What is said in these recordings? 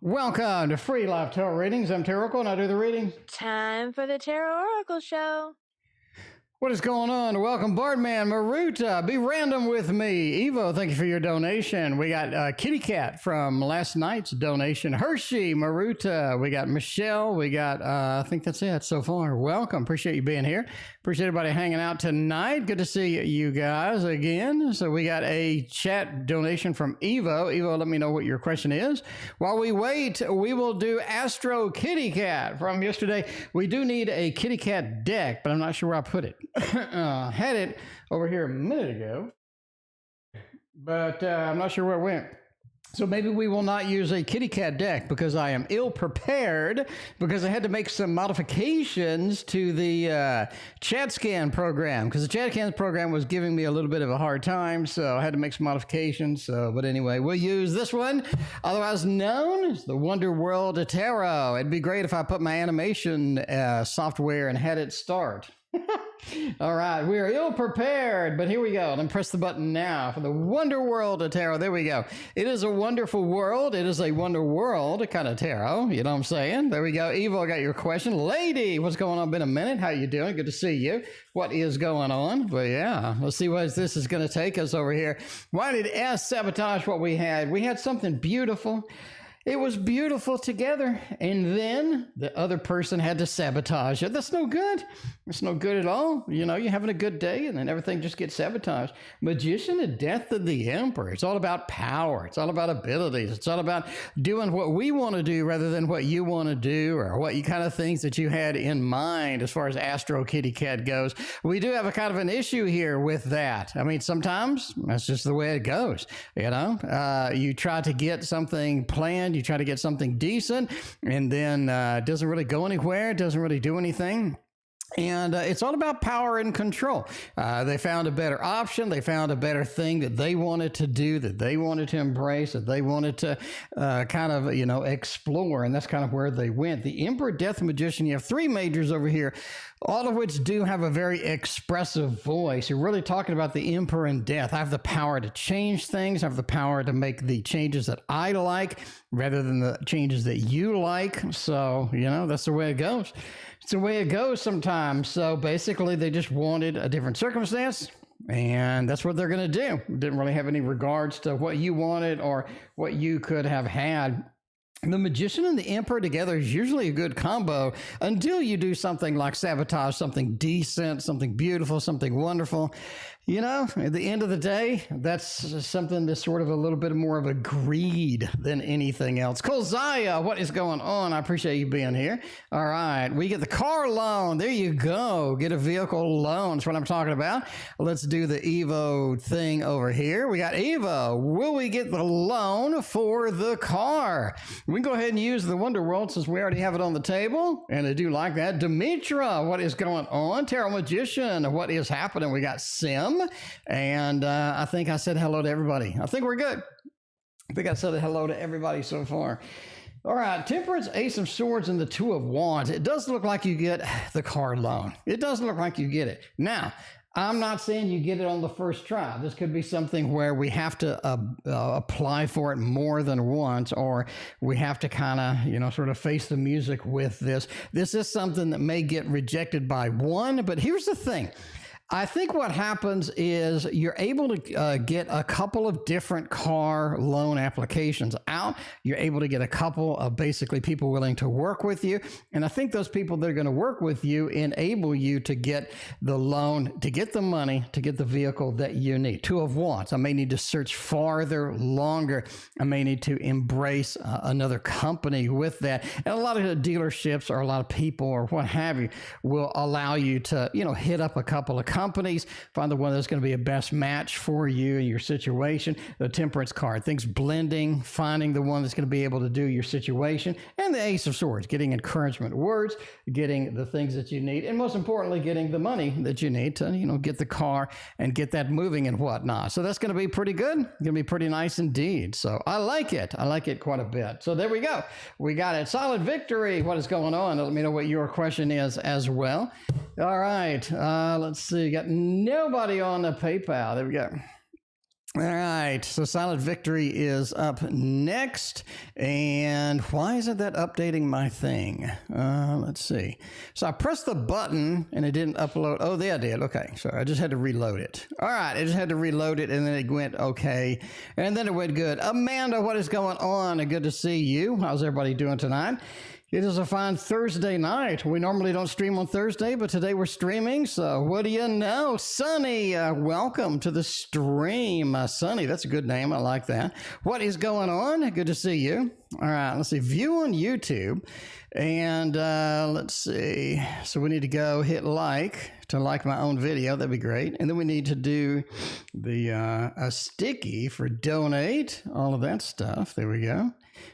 Welcome to Free Live Tarot Readings. I'm TarotOracle and I do the readings. Time for the TarotOracle show. What is going on? Welcome, Bardman, Maruta, Be Random with me. Evo, thank you for your donation. We got Kitty Cat from last night's donation. Hershey, Maruta. We got Michelle. We got, I think that's it so far. Welcome. Appreciate you being here. Appreciate everybody hanging out tonight. Good to see you guys again. So we got a chat donation from Evo. Evo, let me know what your question is. While we wait, we will do Astro Kittycat from yesterday. We do need a Kitty Cat deck, but I'm not sure where I put it. Had it over here a minute ago, but I'm not sure where it went. So maybe we will not use a Kitty Cat deck because I am ill prepared because I had to make some modifications to the ChatScan program because the ChatScan program was giving me a little bit of a hard time, so I had to make some modifications. But anyway, we'll use this one, otherwise known as the Wonder World of Tarot. It'd be great if I put my animation software and had it start. All right, we are ill prepared, but here we go. Let me press the button now for the Wonder World of Tarot. There we go. It is a wonderful world. It is a wonder world kind of tarot. You know what I'm saying? There we go. Evo, I got your question. Lady, what's going on? Been a minute. How you doing? Good to see you. What is going on? But yeah, let's see what this is going to take us over here. Why did S sabotage what we had? We had something beautiful. It was beautiful together, and then the other person had to sabotage it. That's no good. It's no good at all. You know, you're having a good day, and then everything just gets sabotaged. Magician, the death of the emperor. It's all about power. It's all about abilities. It's all about doing what we want to do rather than what you want to do or what you kind of things that you had in mind as far as Astro Kittycat goes. We do have a kind of an issue here with that. I mean, sometimes that's just the way it goes. You know, you try to get something planned. You try to get something decent, and then it doesn't really go anywhere. It doesn't really do anything. And it's all about power and control. They found a better option. They found a better thing that they wanted to do, that they wanted to embrace, that they wanted to kind of, you know, explore. And that's kind of where they went. The Emperor, Death, Magician, you have three majors over here, all of which do have a very expressive voice. You're really talking about the Emperor and Death. I have the power to change things. I have the power to make the changes that I like rather than the changes that you like. So, you know, that's the way it goes. It's the way it goes sometimes. So basically, they just wanted a different circumstance, and that's what they're going to do. Didn't really have any regards to what you wanted or what you could have had. The Magician and the Emperor together is usually a good combo until you do something like sabotage, something decent, something beautiful, something wonderful. You know, at the end of the day, that's something that's sort of a little bit more of a greed than anything else. Kolzaya, what is going on? I appreciate you being here. All right, we get the car loan. There you go. Get a vehicle loan. That's what I'm talking about. Let's do the Evo thing over here. We got Evo. Will we get the loan for the car? We can go ahead and use the Wonder World since we already have it on the table. And I do like that. Demetra, what is going on? Tarot Magician, what is happening? We got Sim. And I think I said hello to everybody. I think we're good. I think I said hello to everybody so far. All right, Temperance, Ace of Swords, and the Two of Wands. It does look like you get the car loan. It does look like you get it. Now, I'm not saying you get it on the first try. This could be something where we have to apply for it more than once, or we have to kind of, you know, sort of face the music with this. This is something that may get rejected by one, but here's the thing. I think what happens is you're able to get a couple of different car loan applications out. You're able to get a couple of basically people willing to work with you. And I think those people that are going to work with you enable you to get the loan, to get the money, to get the vehicle that you need. Two of Wands. I may need to search farther, longer. I may need to embrace another company with that. And a lot of dealerships or a lot of people or what have you will allow you to, you know, hit up a couple of companies, find the one that's going to be a best match for you and your situation. The Temperance card, things blending, finding the one that's going to be able to do your situation, and the Ace of Swords, getting encouragement words, getting the things that you need, and most importantly, getting the money that you need to, you know, get the car and get that moving and whatnot. So that's going to be pretty good. Going to be pretty nice indeed. So I like it. I like it quite a bit. So there we go. We got it. Solid victory. What is going on? Let me know what your question is as well. All right. Let's see. Got nobody on the PayPal. There we go. All right, so Silent Victory is up next. And why isn't that updating my thing? Let's see. So I pressed the button and it didn't upload. Oh, there it did. Okay, so I just had to reload it. All right, I just had to reload it and then it went okay. And then it went good. Amanda, what is going on? Good to see you. How's everybody doing tonight? It is a fine Thursday night. We normally don't stream on Thursday, but today we're streaming. So what do you know? Sunny, welcome to the stream. Sunny, that's a good name. I like that. What is going on? Good to see you. All right, let's see. View on YouTube. And let's see. So we need to go hit like to like my own video. That'd be great. And then we need to do the a sticky for donate. All of that stuff. There we go.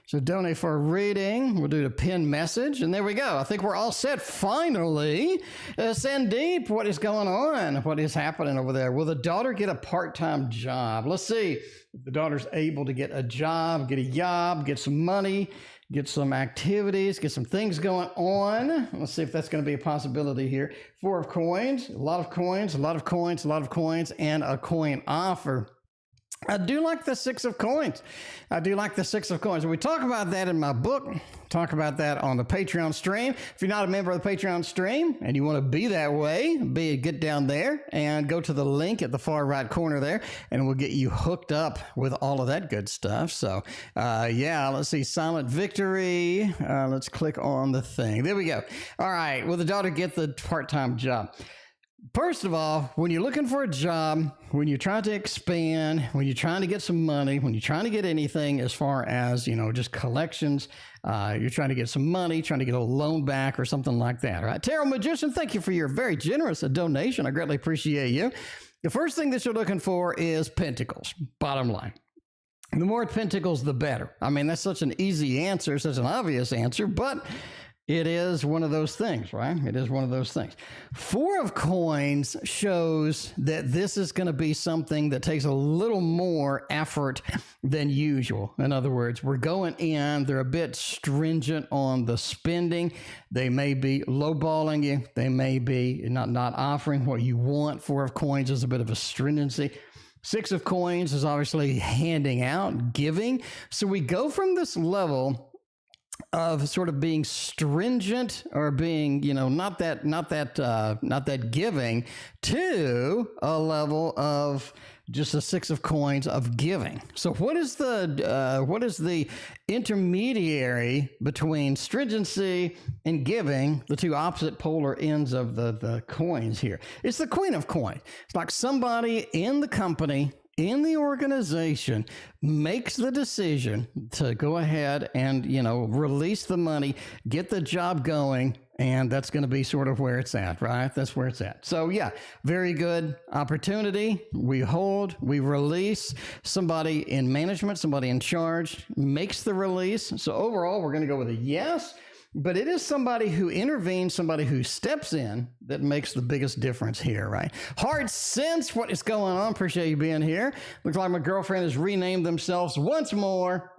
So donate for a reading. We'll do the pin message. And there we go. I think we're all set finally. Sandeep, what is going on? What is happening over there? Will the daughter get a part-time job? Let's see if the daughter's able to get a job, get a job, get some money, get some activities, get some things going on. Let's see if that's going to be a possibility here. 4 of coins, a lot of coins, a lot of coins, a lot of coins, and a coin offer. I do like the 6 of coins. I do like the 6 of coins. We talk about that in my book. Talk about that on the Patreon stream. If you're not a member of the Patreon stream and you want to be that way, get down there and go to the link at the far right corner there, and we'll get you hooked up with all of that good stuff. So, yeah, let's see. Silent Victory. Let's click on the thing. There we go. All right. Will the daughter get the part-time job? First of all, when you're looking for a job, when you're trying to expand, when you're trying to get some money, when you're trying to get anything as far as, you know, just collections, you're trying to get some money, trying to get a loan back or something like that, right? Tarot Magician, thank you for your very generous donation. I greatly appreciate you. The first thing that you're looking for is pentacles, bottom line. The more pentacles, the better. I mean, that's such an easy answer, such an obvious answer, but it is one of those things, right? It is one of those things. 4 of coins shows that this is going to be something that takes a little more effort than usual. In other words, we're going in, they're a bit stringent on the spending. They may be lowballing you. They may be not offering what you want. 4 of coins is a bit of a stringency. 6 of coins is obviously handing out, giving. So we go from this level of sort of being stringent or being, you know, not that giving, to a level of just a 6 of coins of giving. So what is the intermediary between stringency and giving, the two opposite polar ends of the coins here? It's the Queen of Coins. It's like somebody in the company, in the organization, makes the decision to go ahead and, you know, release the money, get the job going, and that's going to be sort of where it's at, right? That's where it's at. So yeah, very good opportunity. We hold, we release. Somebody in management, somebody in charge makes the release. So overall, we're going to go with a yes. But it is somebody who intervenes, somebody who steps in, that makes the biggest difference here, right? Hard Sense, what is going on? Appreciate you being here. Looks like my girlfriend has renamed themselves once more.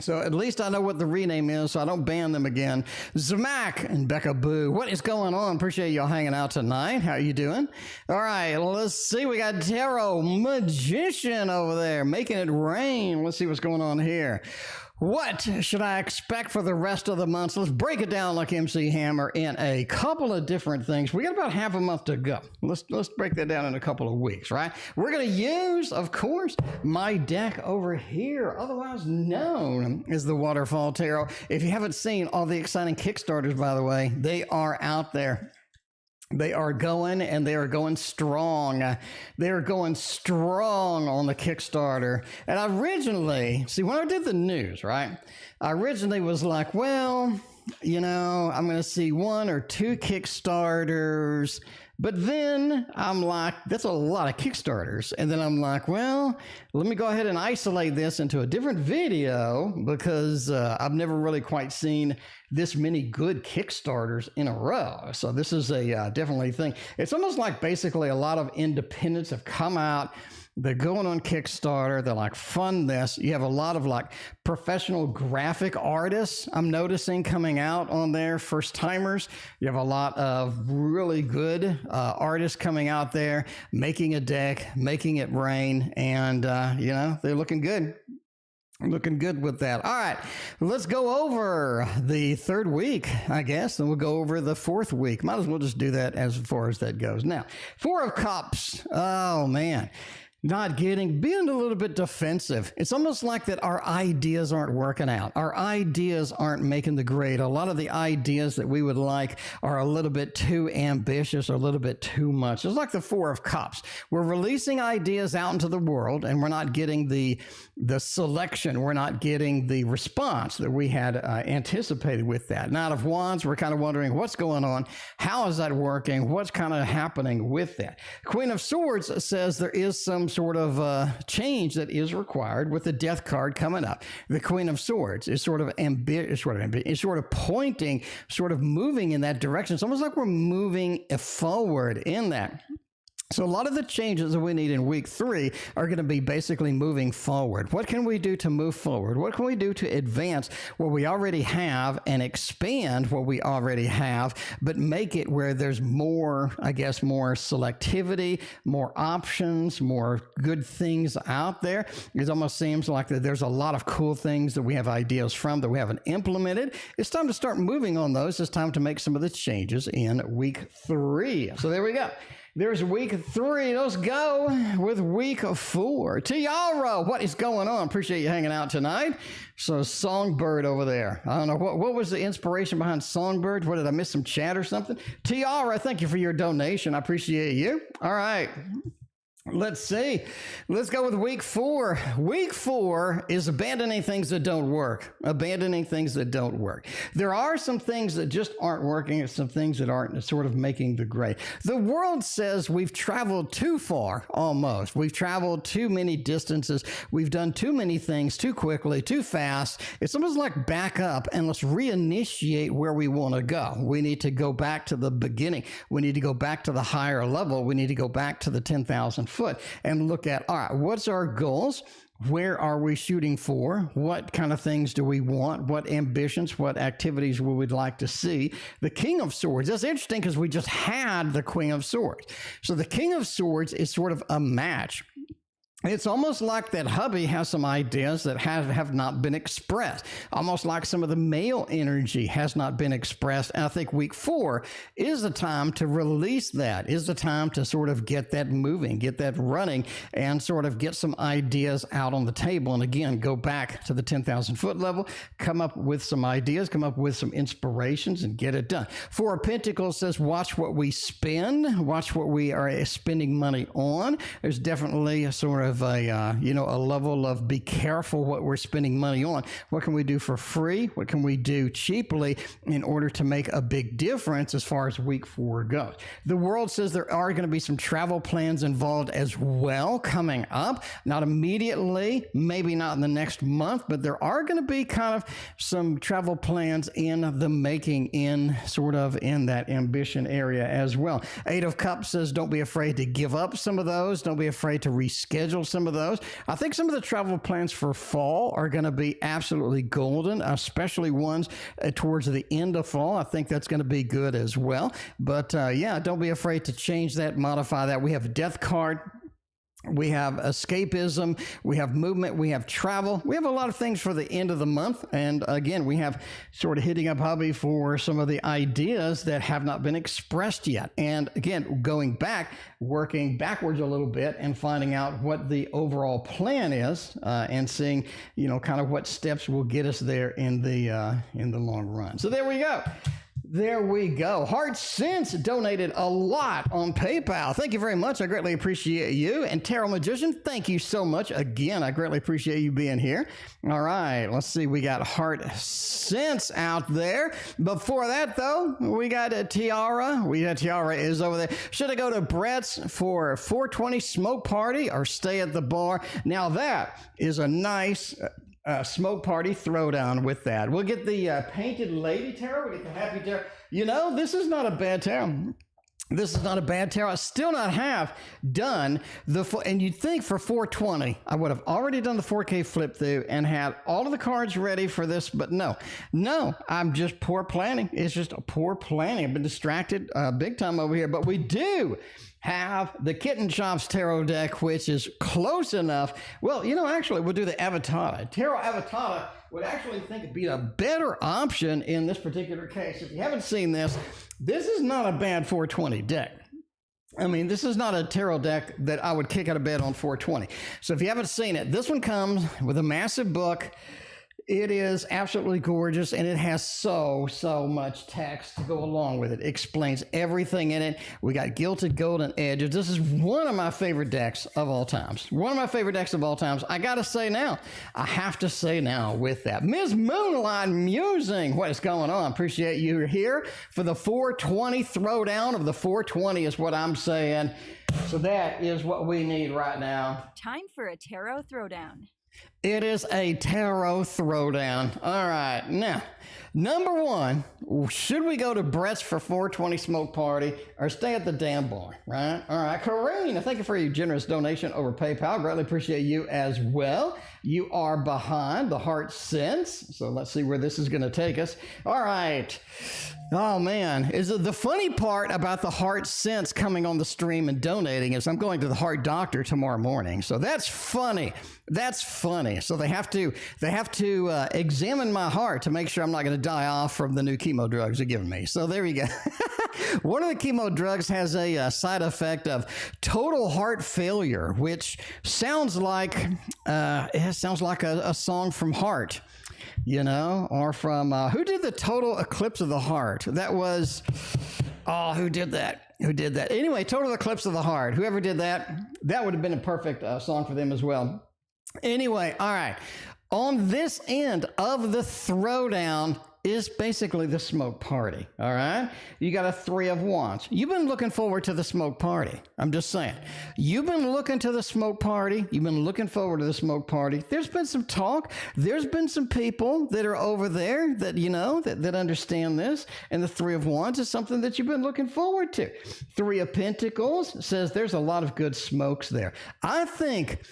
So at least I know what the rename is, so I don't ban them again. Zamak and Becca Boo, what is going on? Appreciate y'all hanging out tonight. How are you doing? All right, let's see. We got Tarot Magician over there making it rain. Let's see what's going on here. What should I expect for the rest of the month? So let's break it down like MC Hammer in a couple of different things. We got about half a month to go. Let's break that down in a couple of weeks, right? We're going to use, of course, my deck over here, otherwise known as the Waterfall Tarot. If you haven't seen all the exciting Kickstarters, by the way, they are out there. They are going, and they are going strong. They are going strong on the Kickstarter. And I originally, see, when I did the news, right, I originally was like, well, you know, I'm going to see 1 or 2 Kickstarters. But then I'm like, that's a lot of Kickstarters. And then I'm like, well, let me go ahead and isolate this into a different video, because I've never really quite seen this many good Kickstarters in a row. So this is a definitely thing. It's almost like basically a lot of independents have come out They're going on Kickstarter. They're like, fund this. You have a lot of like professional graphic artists I'm noticing coming out on there, first timers. You have a lot of really good artists coming out there, making a deck, making it rain, and they're looking good. Looking good with that. All right, let's go over the third week, I guess, and we'll go over the fourth week. Might as well just do that as far as that goes. Now, Four of Cups. Oh, man. Being a little bit defensive. It's almost like that our ideas aren't working out. Our ideas aren't making the grade. A lot of the ideas that we would like are a little bit too ambitious or a little bit too much. It's like the Four of Cups. We're releasing ideas out into the world and we're not getting the selection. We're not getting the response that we had anticipated with that. Knight of Wands, we're kind of wondering what's going on. How is that working? What's kind of happening with that? Queen of Swords says there is some sort of change that is required with the Death card coming up. The Queen of Swords is sort of pointing, sort of moving in that direction. It's almost like we're moving forward in that. So a lot of the changes that we need in week 3 are going to be basically moving forward. What can we do to move forward? What can we do to advance what we already have and expand what we already have, but make it where there's more, I guess, more selectivity, more options, more good things out there? It almost seems like that there's a lot of cool things that we have ideas from that we haven't implemented. It's time to start moving on those. It's time to make some of the changes in week 3. So there we go. There's week 3. Let's go with week 4. Tiara, what is going on? Appreciate you hanging out tonight. So Songbird over there. I don't know, what was the inspiration behind Songbird? What, did I miss some chat or something? Tiara, thank you for your donation. I appreciate you. All right. Let's see. Let's go with week 4. Week 4 is abandoning things that don't work. Abandoning things that don't work. There are some things that just aren't working and some things that aren't sort of making the grade. The world says we've traveled too far, almost. We've traveled too many distances. We've done too many things too quickly, too fast. It's almost like back up and let's reinitiate where we want to go. We need to go back to the beginning. We need to go back to the higher level. We need to go back to the 10,000 foot and look at, all right, what's our goals? Where are we shooting for? What kind of things do we want? What ambitions, what activities we would like to see? The King of Swords, that's interesting because we just had the Queen of Swords. So the King of Swords is sort of a match. It's almost like that hubby has some ideas that have not been expressed. Almost like some of the male energy has not been expressed. And I think week 4 is the time to release that, is the time to sort of get that moving, get that running, and sort of get some ideas out on the table. And again, go back to the 10,000 foot level, come up with some ideas, come up with some inspirations, and get it done. Four of Pentacles says, watch what we spend, watch what we are spending money on. There's definitely a sort of a level of be careful what we're spending money on. What can we do for free? What can we do cheaply in order to make a big difference as far as week 4 goes? The world says there are going to be some travel plans involved as well coming up. Not immediately, maybe not in the next month, but there are going to be kind of some travel plans in the making in sort of in that ambition area as well. 8 of Cups says don't be afraid to give up some of those. Don't be afraid to reschedule some of those. I think some of the travel plans for fall are going to be absolutely golden, especially ones towards the end of fall. I think that's going to be good as well. But yeah, don't be afraid to change that, modify that. We have a Death card. We have escapism, we have movement, we have travel. We have a lot of things for the end of the month. And again, we have sort of hitting up hubby for some of the ideas that have not been expressed yet. And again, going back, working backwards a little bit and finding out what the overall plan is and seeing, kind of what steps will get us there in the long run. So there we go. There we go. Heart Sense donated a lot on PayPal. Thank you very much. I greatly appreciate you. And Tarot Magician, thank you so much. Again, I greatly appreciate you being here. All right, let's see. We got Heart Sense out there. Before that, though, we got Tiara. Tiara is over there. Should I go to Brett's for 420 smoke party or stay at the bar? Now that is a nice smoke party throwdown with that. We'll get the painted lady tarot. We get the happy tarot. This is not a bad tarot. This is not a bad tarot. I still not have done and you'd think for 420, I would have already done the 4K flip through and had all of the cards ready for this, but no, I'm just poor planning. It's just a poor planning. I've been distracted big time over here, but we do have the Kitten Chops Tarot deck, which is close enough. Well, actually, we'll do the Avatada. Tarot Avatada would actually think it'd be a better option in this particular case. If you haven't seen this, this is not a bad 420 deck. I mean, this is not a tarot deck that I would kick out of bed on 420. So if you haven't seen it, this one comes with a massive book. It is absolutely gorgeous, and it has so much text to go along with it. It explains everything in it. We got gilded golden edges. This is one of my favorite decks of all times. One of my favorite decks of all times. I got to say now, I have to say now with that. Ms. Moonlight Musing, what is going on? Appreciate you here for the 420 throwdown of the 420 is what I'm saying. So that is what we need right now. Time for a tarot throwdown. It is a tarot throwdown. All right. Now, number one, should we go to Brett's for 420 smoke party or stay at the damn bar, right? All right. Carine, thank you for your generous donation over PayPal. Greatly appreciate you as well. You are behind the heart sense. So let's see where this is going to take us. All right. Oh, man. The funny part about the heart sense coming on the stream and donating is I'm going to the heart doctor tomorrow morning. So that's funny. That's funny. So they have to examine my heart to make sure I'm not going to die off from the new chemo drugs they're giving me. So there you go. One of the chemo drugs has a side effect of total heart failure, which sounds like a song from Heart. Or from, who did the Total Eclipse of the Heart? That was, who did that? Anyway, Total Eclipse of the Heart. Whoever did that, that would have been a perfect song for them as well. Anyway, all right. On this end of the throwdown is basically the smoke party, all right? You got a 3 of Wands. You've been looking forward to the smoke party. I'm just saying. You've been looking to the smoke party. You've been looking forward to the smoke party. There's been some talk. There's been some people that are over there that, that understand this. And the 3 of Wands is something that you've been looking forward to. 3 of Pentacles says there's a lot of good smokes there. I think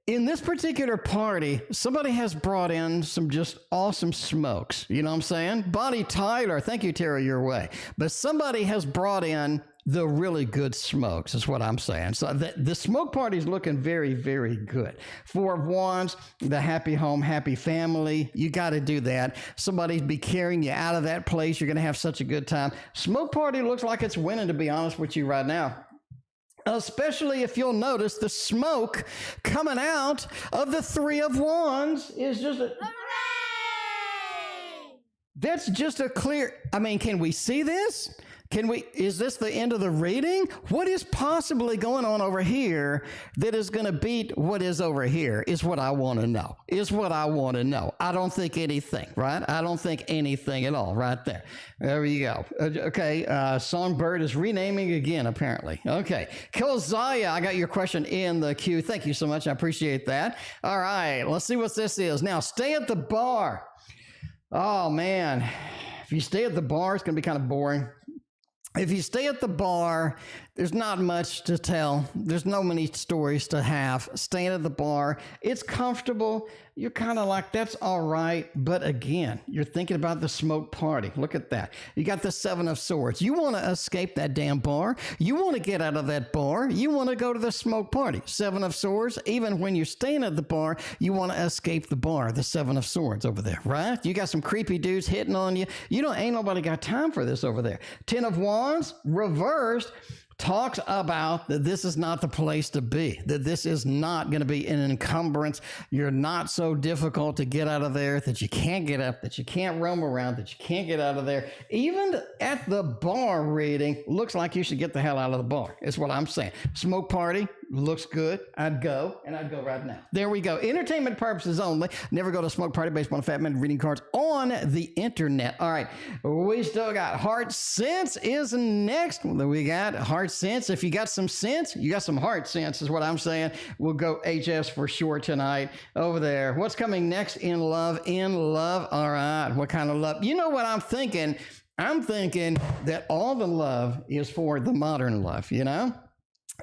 in this particular party, somebody has brought in some just awesome smokes. You know what I'm saying? Bonnie Tyler, thank you, Tara, your way. But somebody has brought in the really good smokes, is what I'm saying. So the smoke party is looking very, very good. 4 of Wands, the happy home, happy family. You got to do that. Somebody's be carrying you out of that place. You're going to have such a good time. Smoke party looks like it's winning, to be honest with you right now. Especially if you'll notice the smoke coming out of the 3 of Wands is just a... Hooray! That's just a clear... I mean, can we see this? Is this the end of the reading? What is possibly going on over here that is going to beat what is over here is what I want to know. I don't think anything, right? I don't think anything at all right there. There you go. Okay. Songbird is renaming again, apparently. Okay. Kilzaya, I got your question in the queue. Thank you so much. I appreciate that. All right. Let's see what this is. Now, stay at the bar. Oh, man. If you stay at the bar, it's going to be kind of boring. If you stay at the bar, there's not much to tell. There's no many stories to have. Staying at the bar, it's comfortable. You're kind of like, that's all right. But again, you're thinking about the smoke party. Look at that. You got the 7 of Swords. You want to escape that damn bar. You want to get out of that bar. You want to go to the smoke party. 7 of Swords. Even when you're staying at the bar, you want to escape the bar. The 7 of Swords over there, right? You got some creepy dudes hitting on you. Ain't nobody got time for this over there. 10 of Wands, reversed. Talks about that this is not the place to be, that this is not going to be an encumbrance. You're not so difficult to get out of there that you can't get up, that you can't roam around, that you can't get out of there. Even at the bar reading, looks like you should get the hell out of the bar, is what I'm saying. Smoke party, looks good. I'd go, and I'd go right now. There we go. Entertainment purposes only. Never go to a smoke party based on Fat Man reading cards on the internet. All right, we still got Heart Sense is next. We got Heart Sense. If you got some sense, you got some heart sense, is what I'm saying. We'll go HS for sure tonight over there. What's coming next in love? In love. All right. What kind of love? You know what I'm thinking? I'm thinking that all the love is for the modern love, you know?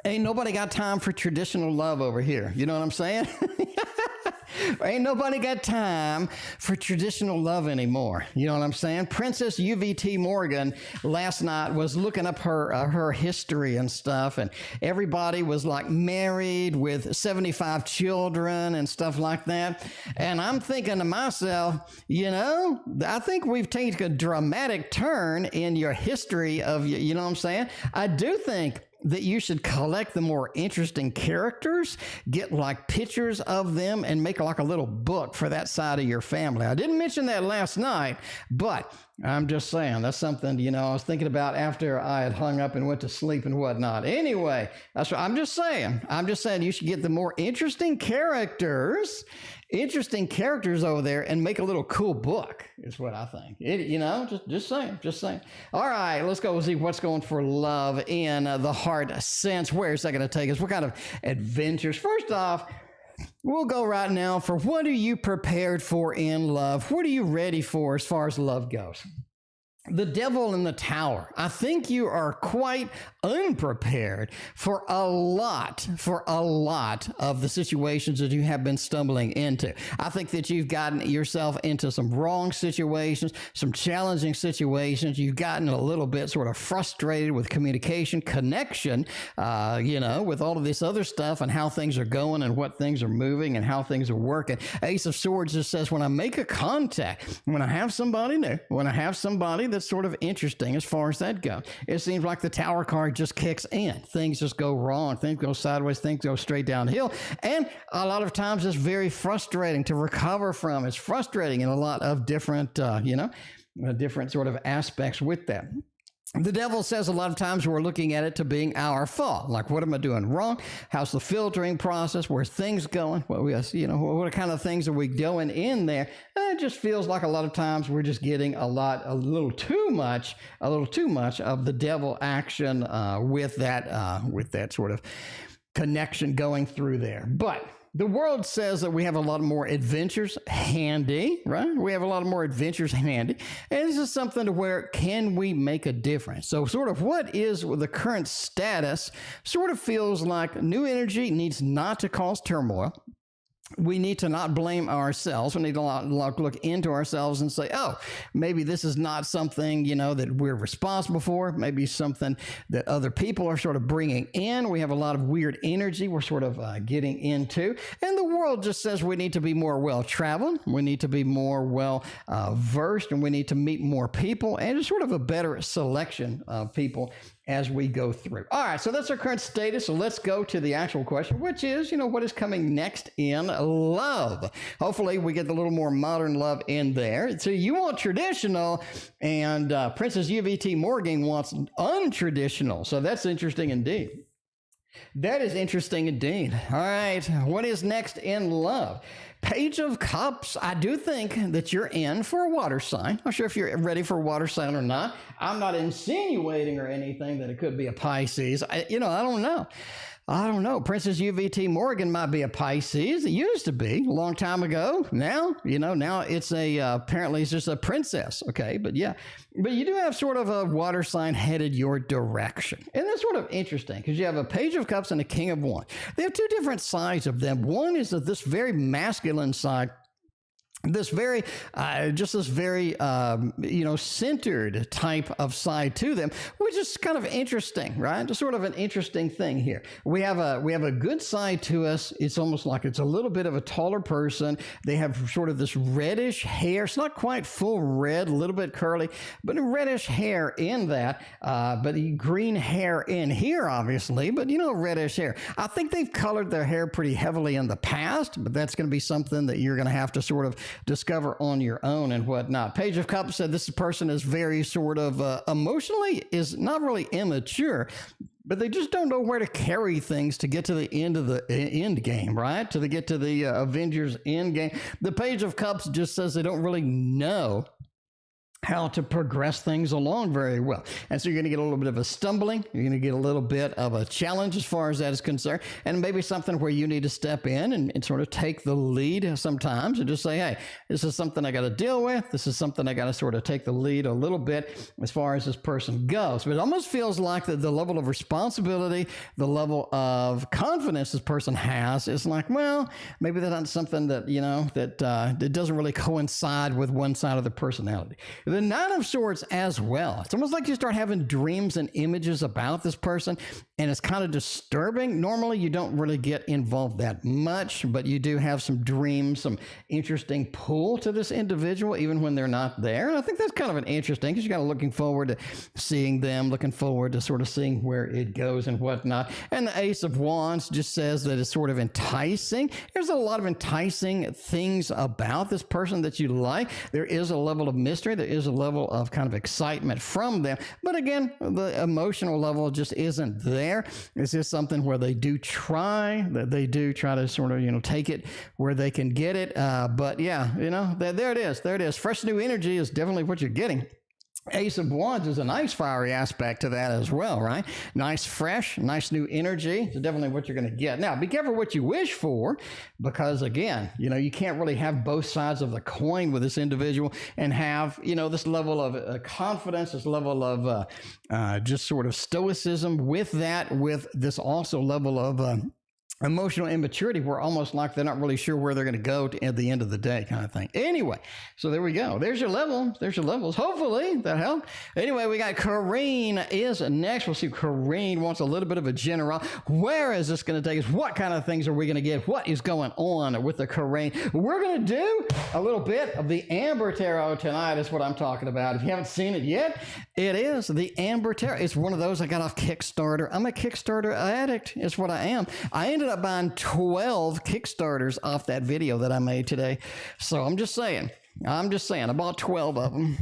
Ain't nobody got time for traditional love over here. You know what I'm saying? Ain't nobody got time for traditional love anymore. You know what I'm saying? Princess UVT Morgan last night was looking up her history and stuff, and everybody was like married with 75 children and stuff like that. And I'm thinking to myself, you know, I think we've taken a dramatic turn in your history of, you know what I'm saying? I do think that you should collect the more interesting characters, get like pictures of them, and make like a little book for that side of your family. I didn't mention that last night, but I'm just saying that's something, you know, I was thinking about after I had hung up and went to sleep and whatnot. Anyway, that's what I'm just saying. I'm just saying you should get the more interesting characters over there and make a little cool book is what I think. You know, just saying. All right, let's go see what's going for love in the heart sense. Where is that going to take us? What kind of adventures? First off, we'll go right now for what are you prepared for in love? What are you ready for as far as love goes? The devil in the tower. I think you are quite unprepared for a lot of the situations that you have been stumbling into. I think that you've gotten yourself into some wrong situations, some challenging situations. You've gotten a little bit sort of frustrated with communication, connection, you know, with all of this other stuff and how things are going and what things are moving and how things are working. Ace of Swords just says, when I make a contact, when I have somebody new, when I have somebody that's sort of interesting as far as that goes, it seems like the Tower card just kicks in. Things just go wrong. Things go sideways. Things go straight downhill. And a lot of times it's very frustrating to recover from. It's frustrating in a lot of different, you know, different sort of aspects with that. The devil says a lot of times we're looking at it to being our fault. Like, what am I doing wrong? How's the filtering process? Where's things going? Well, you know, what kind of things are we doing in there? It just feels like a lot of times we're just getting a little too much of the devil action with that sort of connection going through there. But the world says that we have a lot more adventures handy, right? We have a lot more adventures handy. And this is something to where can we make a difference? So sort of what is the current status sort of feels like new energy needs not to cause turmoil. We need to not blame ourselves. We need to look into ourselves and say, oh, maybe this is not something, you know, that we're responsible for. Maybe something that other people are sort of bringing in. We have a lot of weird energy we're sort of getting into. And the world just says we need to be more well-traveled. We need to be more well-versed, and we need to meet more people and just sort of a better selection of people as we go through. All right, so that's our current status. So let's go to the actual question, which is, you know, what is coming next in love? Hopefully we get a little more modern love in there. So you want traditional, and Princess UVT Morgan wants untraditional. So that's interesting indeed. That is interesting indeed. All right, what is next in love? Page of Cups. I do think that you're in for a water sign. I'm not sure if you're ready for a water sign or not. I'm not insinuating or anything that it could be a Pisces. I don't know. Princess UVT Morgan might be a Pisces. It used to be a long time ago. Now, now it's apparently it's just a princess. Okay. But yeah, but you do have sort of a water sign headed your direction. And that's sort of interesting because you have a Page of Cups and a King of Wands. They have two different sides of them. One is that this very masculine side, this very, centered type of side to them, which is kind of interesting, right? Just sort of an interesting thing here. We have a good side to us. It's almost like it's a little bit of a taller person. They have sort of this reddish hair. It's not quite full red, a little bit curly, but a reddish hair in that, but the green hair in here, obviously, but reddish hair. I think they've colored their hair pretty heavily in the past, but that's going to be something that you're going to have to sort of discover on your own and whatnot. Page of Cups said this person is very sort of emotionally is not really immature, but they just don't know where to carry things to get to the end of the end game, right? To get to the Avengers end game. The Page of Cups just says they don't really know how to progress things along very well. And so you're going to get a little bit of a stumbling. You're going to get a little bit of a challenge as far as that is concerned. And maybe something where you need to step in and sort of take the lead sometimes and just say, hey, this is something I got to deal with. This is something I got to sort of take the lead a little bit as far as this person goes. But it almost feels like that the level of responsibility, the level of confidence this person has is like, well, maybe that's not something that, that doesn't really coincide with one side of the personality. The Nine of Swords as well. It's almost like you start having dreams and images about this person, and it's kind of disturbing. Normally, you don't really get involved that much, but you do have some dreams, some interesting pull to this individual, even when they're not there. And I think that's kind of an interesting, because you're kind of looking forward to seeing them, looking forward to sort of seeing where it goes and whatnot. And the Ace of Wands just says that it's sort of enticing. There's a lot of enticing things about this person that you like. There is a level of mystery. There is a level of kind of excitement from them. But again, the emotional level just isn't there. It's just something where they do try to sort of, take it where they can get it. But yeah, there it is. There it is. Fresh new energy is definitely what you're getting. Ace of Wands is a nice fiery aspect to that as well, right? Nice, fresh, nice new energy. It's definitely what you're going to get. Now, be careful what you wish for, because again, you can't really have both sides of the coin with this individual and have, this level of confidence, this level of just sort of stoicism with that, with this also level of emotional immaturity, where almost like they're not really sure where they're going to go at the end of the day, kind of thing. Anyway, so there we go. There's your level. There's your levels. Hopefully that helped. Anyway, we got Carine is next. We'll see. Carine wants a little bit of a general. Where is this going to take us? What kind of things are we going to get? What is going on with the Carine? We're going to do a little bit of the Amber Tarot tonight. Is what I'm talking about. If you haven't seen it yet, it is the Amber Tarot. It's one of those I got off Kickstarter. I'm a Kickstarter addict. Is what I am. I ended up buying 12 Kickstarters off that video that I made today. So I'm just saying, I bought 12 of them.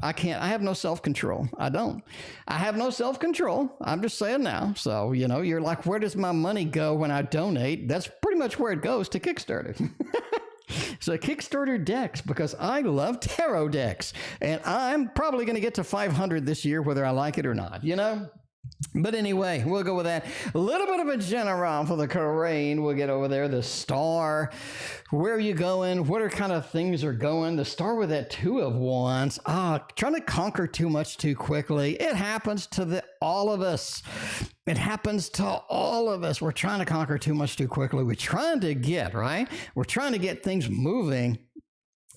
I have no self-control. I have no self-control. I'm just saying now. So, you're like, where does my money go when I donate? That's pretty much where it goes, to Kickstarter. So Kickstarter decks, because I love tarot decks, and I'm probably going to get to 500 this year, whether I like it or not, But anyway, we'll go with that. A little bit of a general for the Carine. We'll get over there. The Star. Where are you going? What kind of things are going? The Star with that Two of Wands. Trying to conquer too much too quickly. It happens to all of us. It happens to all of us. We're trying to conquer too much too quickly. We're trying to get things moving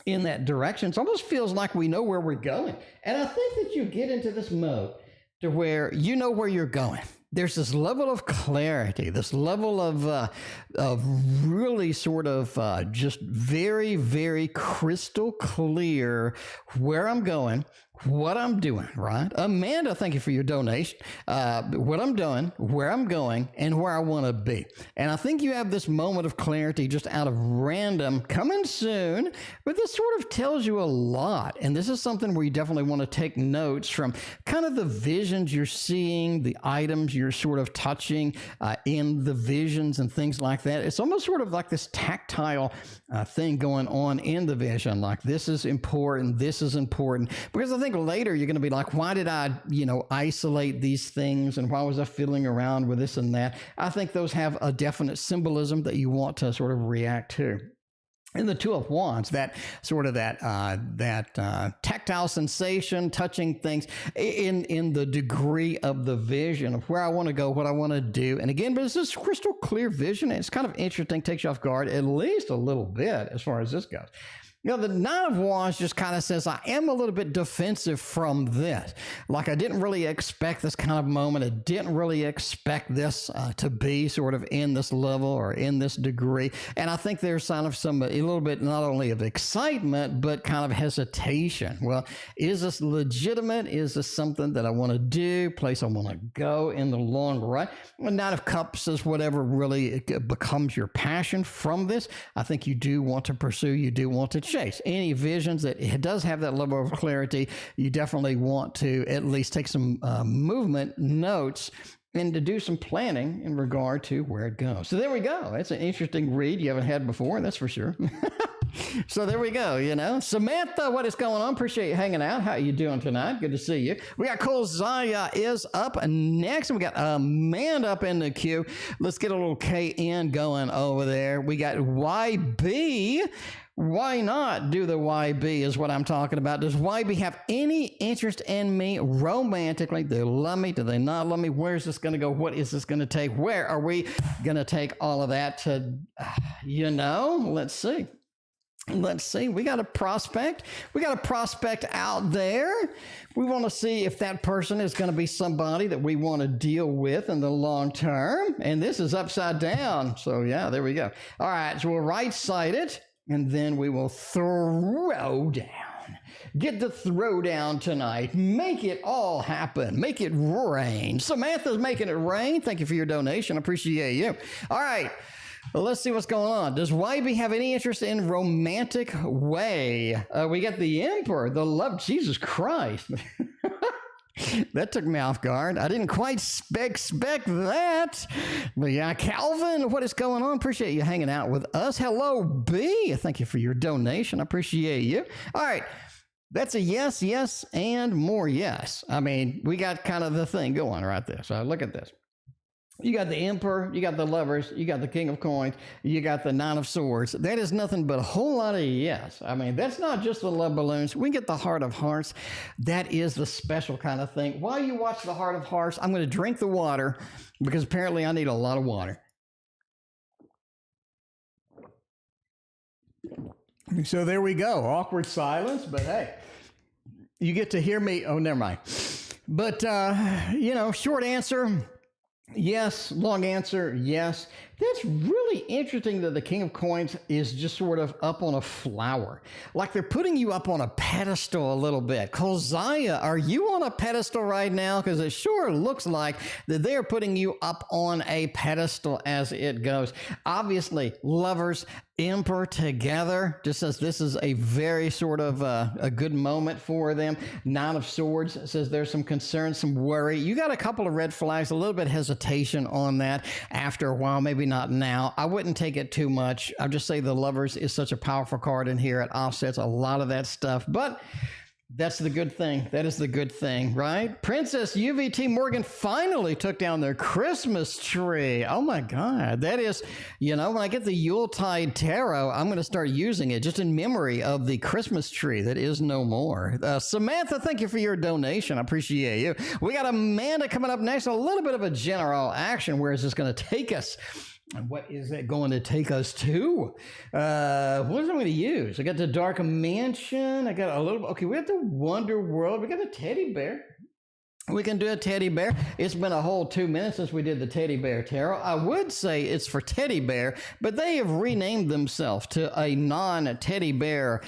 in that direction. It almost feels like we know where we're going. And I think that you get into this mode to where you know where you're going. There's this level of clarity, this level of really sort of just very, very crystal clear where I'm going, what I'm doing, right? Amanda, thank you for your donation. What I'm doing, where I'm going, and where I want to be. And I think you have this moment of clarity just out of random coming soon, but this sort of tells you a lot. And this is something where you definitely want to take notes from kind of the visions you're seeing, the items you're sort of touching in the visions and things like that. It's almost sort of like this tactile thing going on in the vision, like this is important, because I think later you're going to be like, why did I, isolate these things, and why was I fiddling around with this and that? I think those have a definite symbolism that you want to sort of react to. And the Two of Wands, that sort of that tactile sensation, touching things in the degree of the vision of where I want to go, what I want to do. And again, but it's this crystal clear vision. It's kind of interesting, takes you off guard at least a little bit as far as this goes. The Nine of Wands just kind of says, I am a little bit defensive from this. Like, I didn't really expect this kind of moment. I didn't really expect this to be sort of in this level or in this degree. And I think there's sign of a little bit not only of excitement, but kind of hesitation. Well, is this legitimate? Is this something that I want to do, place I want to go in the long run? The Knight of Cups is whatever really becomes your passion from this. I think you do want to pursue, you do want to chase any visions that it does have that level of clarity. You definitely want to at least take some movement notes and to do some planning in regard to where it goes. So there we go. That's an interesting read you haven't had before, that's for sure. So there we go, you know. Samantha, what is going on? Appreciate you hanging out. How you doing tonight? Good to see you. We got Cole Zaya is up next. And we got Amanda up in the queue. Let's get a little KN going over there. We got YB. Why not do the YB is what I'm talking about. Does YB have any interest in me romantically? Do they love me? Do they not love me? Where's this going to go? What is this going to take? Where are we going to take all of that to, you know? Let's see. Let's see. We got a prospect. We got a prospect out there. We want to see if that person is going to be somebody that we want to deal with in the long term. And this is upside down. So yeah, there we go. All right. So we'll right-side it. And then we will throw down. Get the throw down tonight. Make it all happen. Make it rain. Samantha's making it rain. Thank you for your donation. I appreciate you. All right. Well, let's see what's going on. Does YB have any interest in romantic way? We got the Emperor, the love, Jesus Christ. That took me off guard. I didn't quite expect that. But yeah, Calvin, what is going on? Appreciate you hanging out with us. Hello, B. Thank you for your donation. I appreciate you. All right. That's a yes, yes, and more yes. I mean, we got kind of the thing going right there. So look at this. You got the Emperor, you got the Lovers, you got the King of Coins, you got the Nine of Swords. That is nothing but a whole lot of yes. I mean, that's not just the love balloons. We get the Heart of Hearts. That is the special kind of thing. While you watch the Heart of Hearts, I'm going to drink the water because apparently I need a lot of water. So there we go. Awkward silence, but hey, you get to hear me. Oh, never mind. But, you know, short answer. Yes. Long answer, yes. That's really interesting that the King of Coins is just sort of up on a flower. Like they're putting you up on a pedestal a little bit. Kolzaya, are you on a pedestal right now? Because it sure looks like that they're putting you up on a pedestal as it goes. Obviously, Lovers, Emperor together, just says this is a very sort of a good moment for them. Nine of Swords says there's some concern, some worry. You got a couple of red flags, a little bit of hesitation on that after a while, maybe not now. I wouldn't take it too much. I'll just say the Lovers is such a powerful card in here. It offsets a lot of that stuff, but that's the good thing. That is the good thing, right? Princess UVT Morgan finally took down their Christmas tree. Oh my God. That is, you know, when I get the Yuletide Tarot, I'm going to start using it just in memory of the Christmas tree that is no more. Samantha, thank you for your donation. I appreciate you. We got Amanda coming up next. A little bit of a general action. Where is this going to take us? And what is that going to take us to? What is I'm going to use? I got the Dark Mansion. I got a little, okay, we got the Wonder World. We got a teddy bear. We can do a teddy bear. It's been a whole 2 minutes since we did the teddy bear tarot. I would say it's for teddy bear, but they have renamed themselves to a non-teddy bear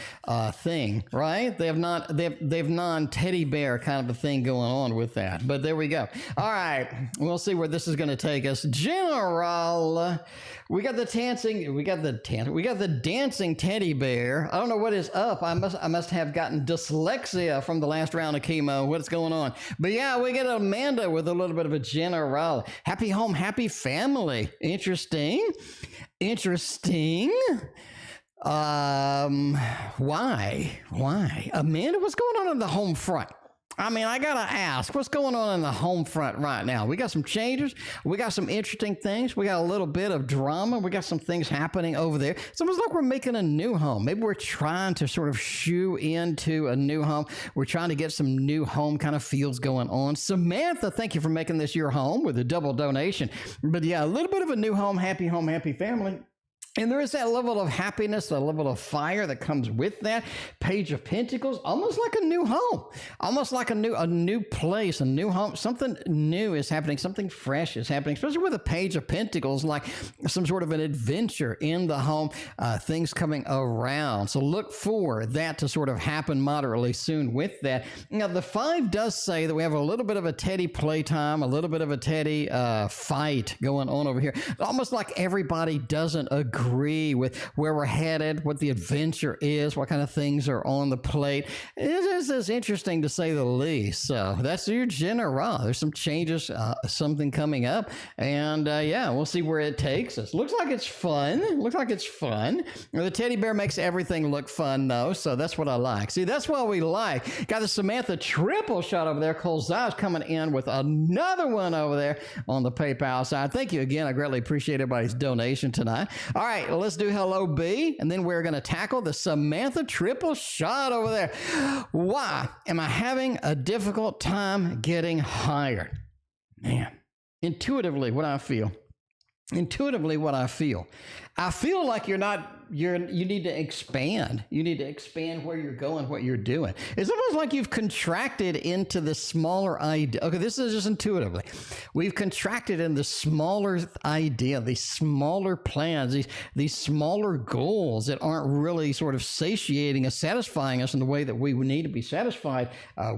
thing, right? They've non-teddy bear kind of a thing going on with that. But there we go. All right, we'll see where this is going to take us. General, we got the dancing teddy bear. I don't know what is up. I must have gotten dyslexia from the last round of chemo. What's going on? But yeah, we get Amanda with a little bit of a general. Happy home, happy family. Interesting. Why? Amanda, what's going on the home front? I mean, I got to ask, what's going on in the home front right now? We got some changes. We got some interesting things. We got a little bit of drama. We got some things happening over there. It's almost like we're making a new home. Maybe we're trying to sort of shoo into a new home. We're trying to get some new home kind of feels going on. Samantha, thank you for making this your home with a double donation. But yeah, a little bit of a new home, happy family. And there is that level of happiness, the level of fire that comes with that. Page of Pentacles, almost like a new home, almost like a new place, a new home. Something new is happening, something fresh is happening, especially with a Page of Pentacles, like some sort of an adventure in the home, things coming around. So look for that to sort of happen moderately soon with that. Now, the 5 does say that we have a little bit of a teddy playtime, a little bit of a teddy fight going on over here. Almost like everybody doesn't agree agree with where we're headed, what the adventure is, what kind of things are on the plate. It is interesting to say the least. So that's your general. There's some changes, something coming up, and yeah, we'll see where it takes us. Looks like it's fun. The teddy bear makes everything look fun, though, so that's what I like. See, that's what we like. Got the Samantha triple shot over there. Cole Zai's coming in with another one over there on the PayPal side. Thank you again. I greatly appreciate everybody's donation tonight. All right, let's do Hello B, and then we're going to tackle the Samantha triple shot over there. Why am I having a difficult time getting hired? Man, intuitively what I feel. I feel like you need to expand. You need to expand where you're going, what you're doing. It's almost like you've contracted into the smaller idea. Okay, this is just intuitively. We've contracted in the smaller idea, these smaller plans, these smaller goals that aren't really sort of satiating us, satisfying us in the way that we would need to be satisfied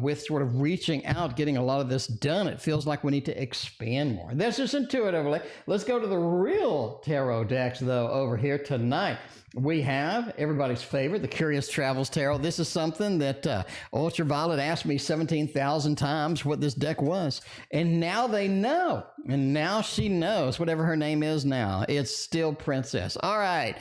with sort of reaching out, getting a lot of this done. It feels like we need to expand more. That's just intuitively. Let's go to the real tarot decks, though, over here tonight. We have everybody's favorite, the Curious Travels Tarot. This is something that Ultraviolet asked me 17,000 times what this deck was. And now they know. And now she knows, whatever her name is now. It's still Princess. All right,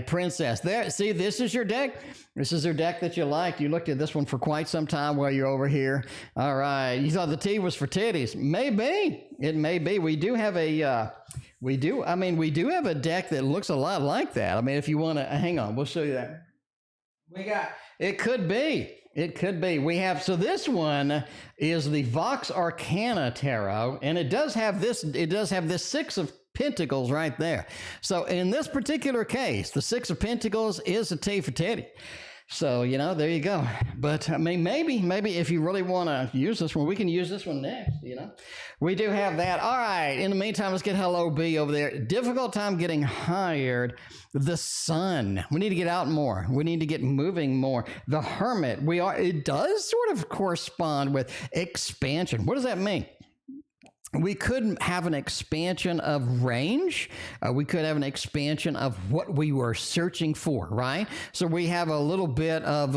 Princess. There, see, this is your deck. This is your deck that you liked. You looked at this one for quite some time while you're over here. All right. You thought the T was for titties. Maybe. It may be. We do have a... We do have a deck that looks a lot like that. I mean, if you want to, hang on, we'll show you that. It could be. We have, so this one is the Vox Arcana Tarot, and it does have this Six of Pentacles right there. So in this particular case, the Six of Pentacles is a T for titty. So, you know, there you go. But I mean, maybe if you really want to use this one, we can use this one next, you know. We do have that. All right. In the meantime, let's get Hello B over there. Difficult time getting hired. The Sun. We need to get out more. We need to get moving more. The Hermit. It does sort of correspond with expansion. What does that mean? We could have an expansion of range. We could have an expansion of what we were searching for, right? So we have a little bit of,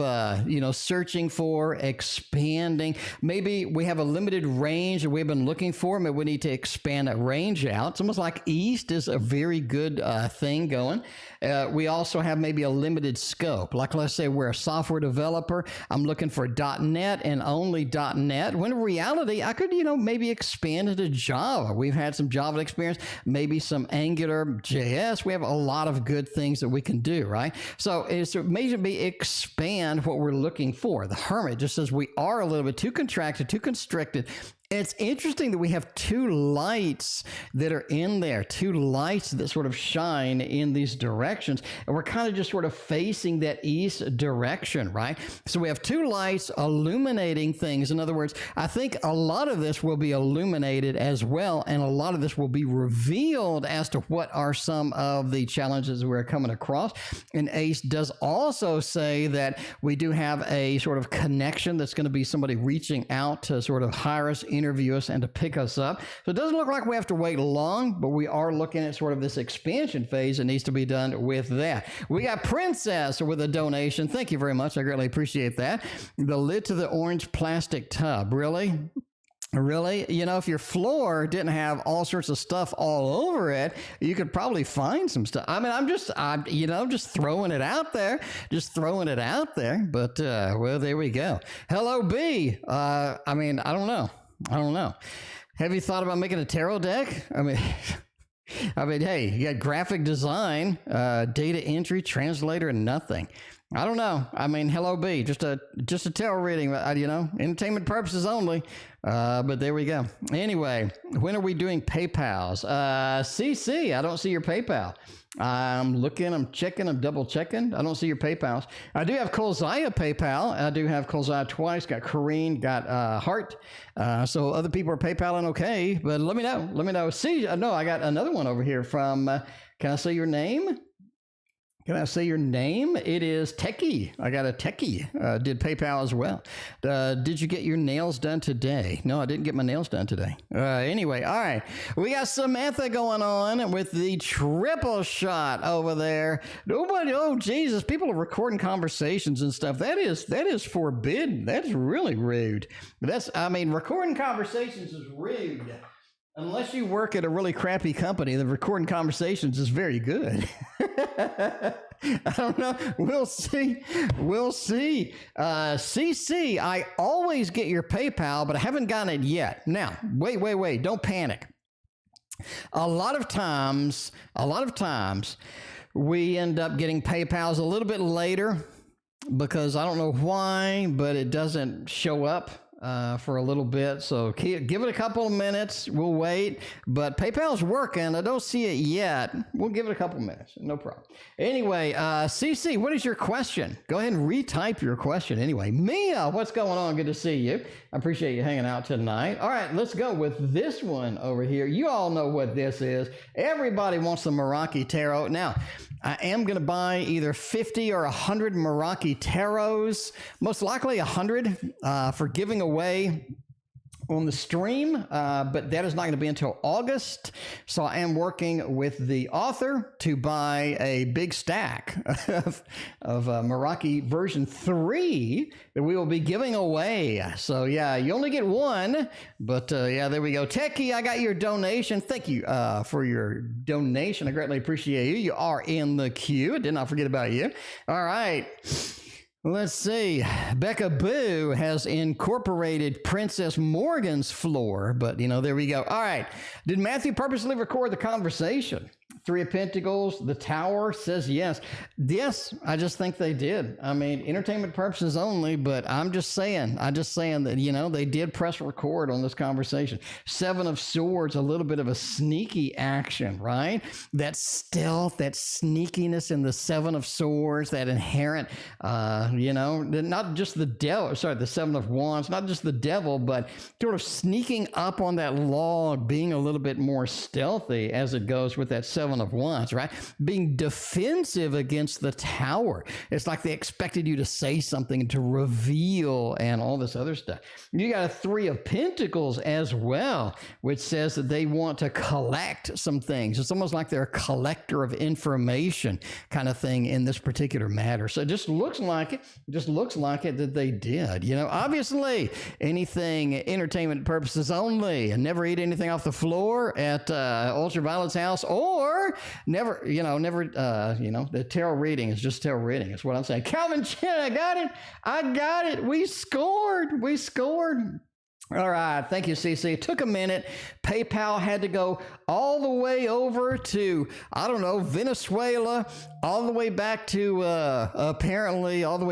searching for, expanding. Maybe we have a limited range that we've been looking for. Maybe we need to expand that range out. It's almost like East is a very good thing going. We also have maybe a limited scope. Like, let's say we're a software developer. I'm looking for .NET and only .NET. When in reality, I could, maybe expand into Java. We've had some Java experience, maybe some Angular JS. We have a lot of good things that we can do, right? So it's maybe expand what we're looking for. The Hermit just says we are a little bit too contracted, too constricted. It's interesting that we have two lights that are in there, two lights that sort of shine in these directions, and we're kind of just sort of facing that east direction, right? So we have two lights illuminating things. In other words, I think a lot of this will be illuminated as well, and a lot of this will be revealed as to what are some of the challenges we're coming across. And Ace does also say that we do have a sort of connection that's going to be somebody reaching out to sort of hire us, interview us, and to pick us up. So it doesn't look like we have to wait long, but we are looking at sort of this expansion phase that needs to be done with that. We got Princess with a donation. Thank you very much. I greatly appreciate that. The lid to the orange plastic tub. Really? If your floor didn't have all sorts of stuff all over it, you could probably find some stuff. I mean, I'm just throwing it out there, but well, there we go. Hello B. I don't know. Have you thought about making a tarot deck? I mean, hey, you got graphic design, data entry, translator, and nothing. I don't know. I mean, Hello B, just a tarot reading, entertainment purposes only. But there we go. Anyway, when are we doing PayPals? CC, I don't see your PayPal. I'm looking, I'm checking, I'm double checking. I don't see your PayPals. I do have Kolzaya PayPal. I do have Kolzaya twice. Got Carine, got Heart. So other people are PayPaling okay, but let me know. See, no, I got another one over here from, can I say your name? Can I say your name? It is Techie. I got a Techie. Did PayPal as well. Did you get your nails done today? No, I didn't get my nails done today. Anyway, all right. We got Samantha going on with the triple shot over there. Nobody, oh, Jesus, people are recording conversations and stuff. That is forbidden. That's really rude. Recording conversations is rude. Unless you work at a really crappy company, the recording conversations is very good. I don't know. We'll see. We'll see. CC, I always get your PayPal, but I haven't gotten it yet. Now, wait. Don't panic. A lot of times, we end up getting PayPals a little bit later because I don't know why, but it doesn't show up for a little bit. So give it a couple of minutes. We'll wait. But PayPal's working. I don't see it yet. We'll give it a couple of minutes. No problem. Anyway, CC, what is your question? Go ahead and retype your question. Anyway, Mia, what's going on? Good to see you. I appreciate you hanging out tonight. All right, let's go with this one over here. You all know what this is. Everybody wants the Meraki Tarot. Now, I am going to buy either 50 or 100 Meraki Tarots, most likely 100 for giving away on the stream, but that is not going to be until August. So I am working with the author to buy a big stack of Meraki version 3 that we will be giving away. So yeah, you only get one, but yeah, there we go. Techie, I got your donation. Thank you for your donation. I greatly appreciate you. You are in the queue. I did not forget about you. All right. Let's see. Becca Boo has incorporated Princess Morgan's floor, but there we go. All right. Did Matthew purposely record the conversation? Three of Pentacles, the Tower says yes. Yes, I just think they did. I mean, entertainment purposes only, but I'm just saying that, they did press record on this conversation. Seven of Swords, a little bit of a sneaky action, right? That stealth, that sneakiness in the Seven of Swords, that inherent, not just the devil, the Seven of Wands, not just the devil, but sort of sneaking up on that log, being a little bit more stealthy as it goes with that Seven of Wands, right? Being defensive against the Tower. It's like they expected you to say something to reveal and all this other stuff. You got a Three of Pentacles as well, which says that they want to collect some things. It's almost like they're a collector of information kind of thing in this particular matter. So it just looks like it that they did. Obviously anything entertainment purposes only, and never eat anything off the floor at Ultraviolet's house, or never, the tarot reading is just tarot reading. That's what I'm saying. Calvin Chen, I got it. We scored. All right. Thank you, CC. It took a minute. PayPal had to go all the way over to, Venezuela, all the way back to, Iran, all the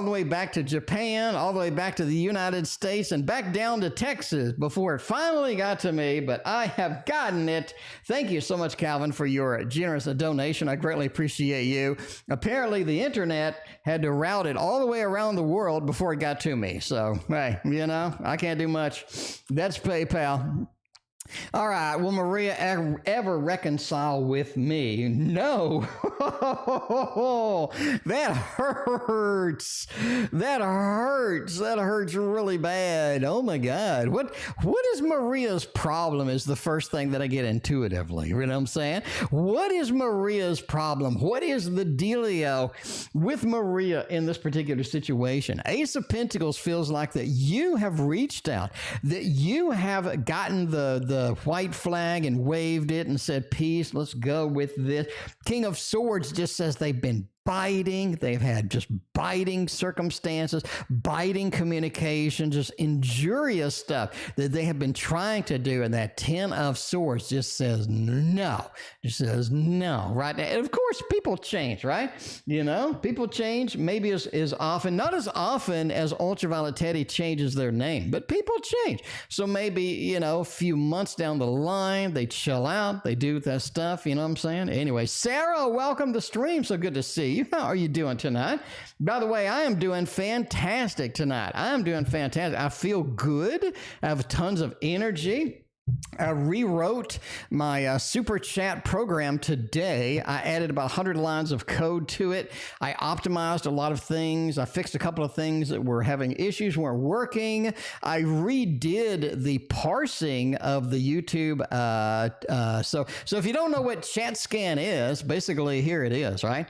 way back to Japan, all the way back to the United States, and back down to Texas before it finally got to me, but I have gotten it. Thank you so much, Calvin, for your generous donation. I greatly appreciate you. Apparently, the internet had to route it all the way around the world before it got to me. So, hey, I can't do much. That's PayPal. All right, will Maria ever reconcile with me? No. That hurts. That hurts really bad. Oh my God. What is Maria's problem is the first thing that I get intuitively. You know what I'm saying? What is Maria's problem? What is the dealio with Maria in this particular situation? Ace of Pentacles feels like that you have reached out, that you have gotten the white flag and waved it and said, peace, let's go with this. King of Swords just says they've been biting. They've had just biting circumstances, biting communication, just injurious stuff that they have been trying to do. And that Ten of Swords just says no. Just says no, right? And of course, people change, right? People change maybe as often, not as often as Ultraviolet Teddy changes their name, but people change. So maybe, a few months down the line, they chill out, they do that stuff, you know what I'm saying? Anyway, Sarah, welcome to the stream. So good to see you. How are you doing tonight? By the way, I am doing fantastic tonight. I am doing fantastic. I feel good. I have tons of energy. I rewrote my super chat program today. I added about 100 lines of code to it. I optimized a lot of things. I fixed a couple of things that were having issues, weren't working. I redid the parsing of the YouTube. So if you don't know what ChatScan is, basically here it is, right?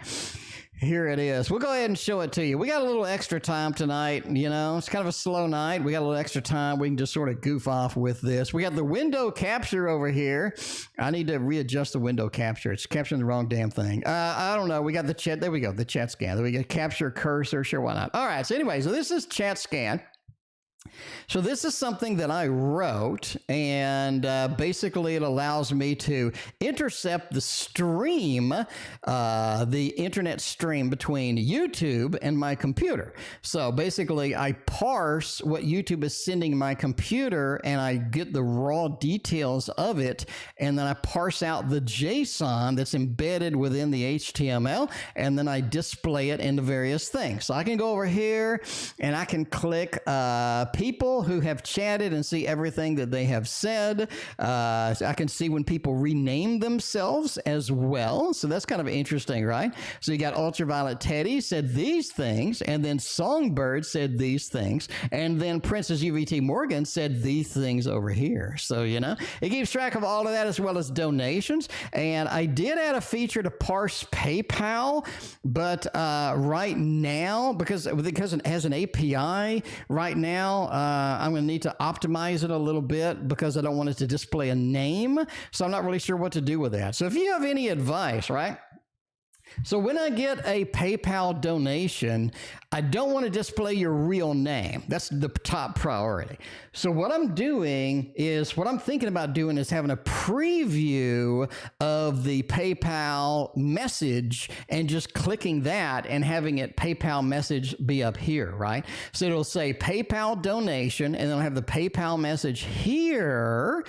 Here it is. We'll go ahead and show it to you. We got a little extra time tonight. You know, it's kind of a slow night. We got a little extra time. We can just sort of goof off with this. We got the window capture over here. I need to readjust the window capture. It's capturing the wrong damn thing. I don't know. We got the chat. There we go. The chat scan. There we go. Capture cursor. Sure, why not? All right. So anyway, so this is ChatScan. So this is something that I wrote, and basically it allows me to intercept the stream, the internet stream between YouTube and my computer. So basically I parse what YouTube is sending my computer, and I get the raw details of it, and then I parse out the JSON that's embedded within the HTML, and then I display it into various things. So I can go over here, and I can click people who have chatted and see everything that they have said. So I can see when people rename themselves as well. So that's kind of interesting, right? So you got Ultraviolet Teddy said these things, and then Songbird said these things, and then Princess UVT Morgan said these things over here. So, you know, it keeps track of all of that as well as donations. And I did add a feature to parse PayPal, but right now, because it has an API right now, I'm going to need to optimize it a little bit because I don't want it to display a name. So I'm not really sure what to do with that. So if you have any advice, right? So when I get a PayPal donation, I don't want to display your real name. That's the top priority. So what I'm thinking about doing is having a preview of the PayPal message and just clicking that and having it PayPal message be up here, right? So it'll say PayPal donation, and then I'll have the PayPal message here.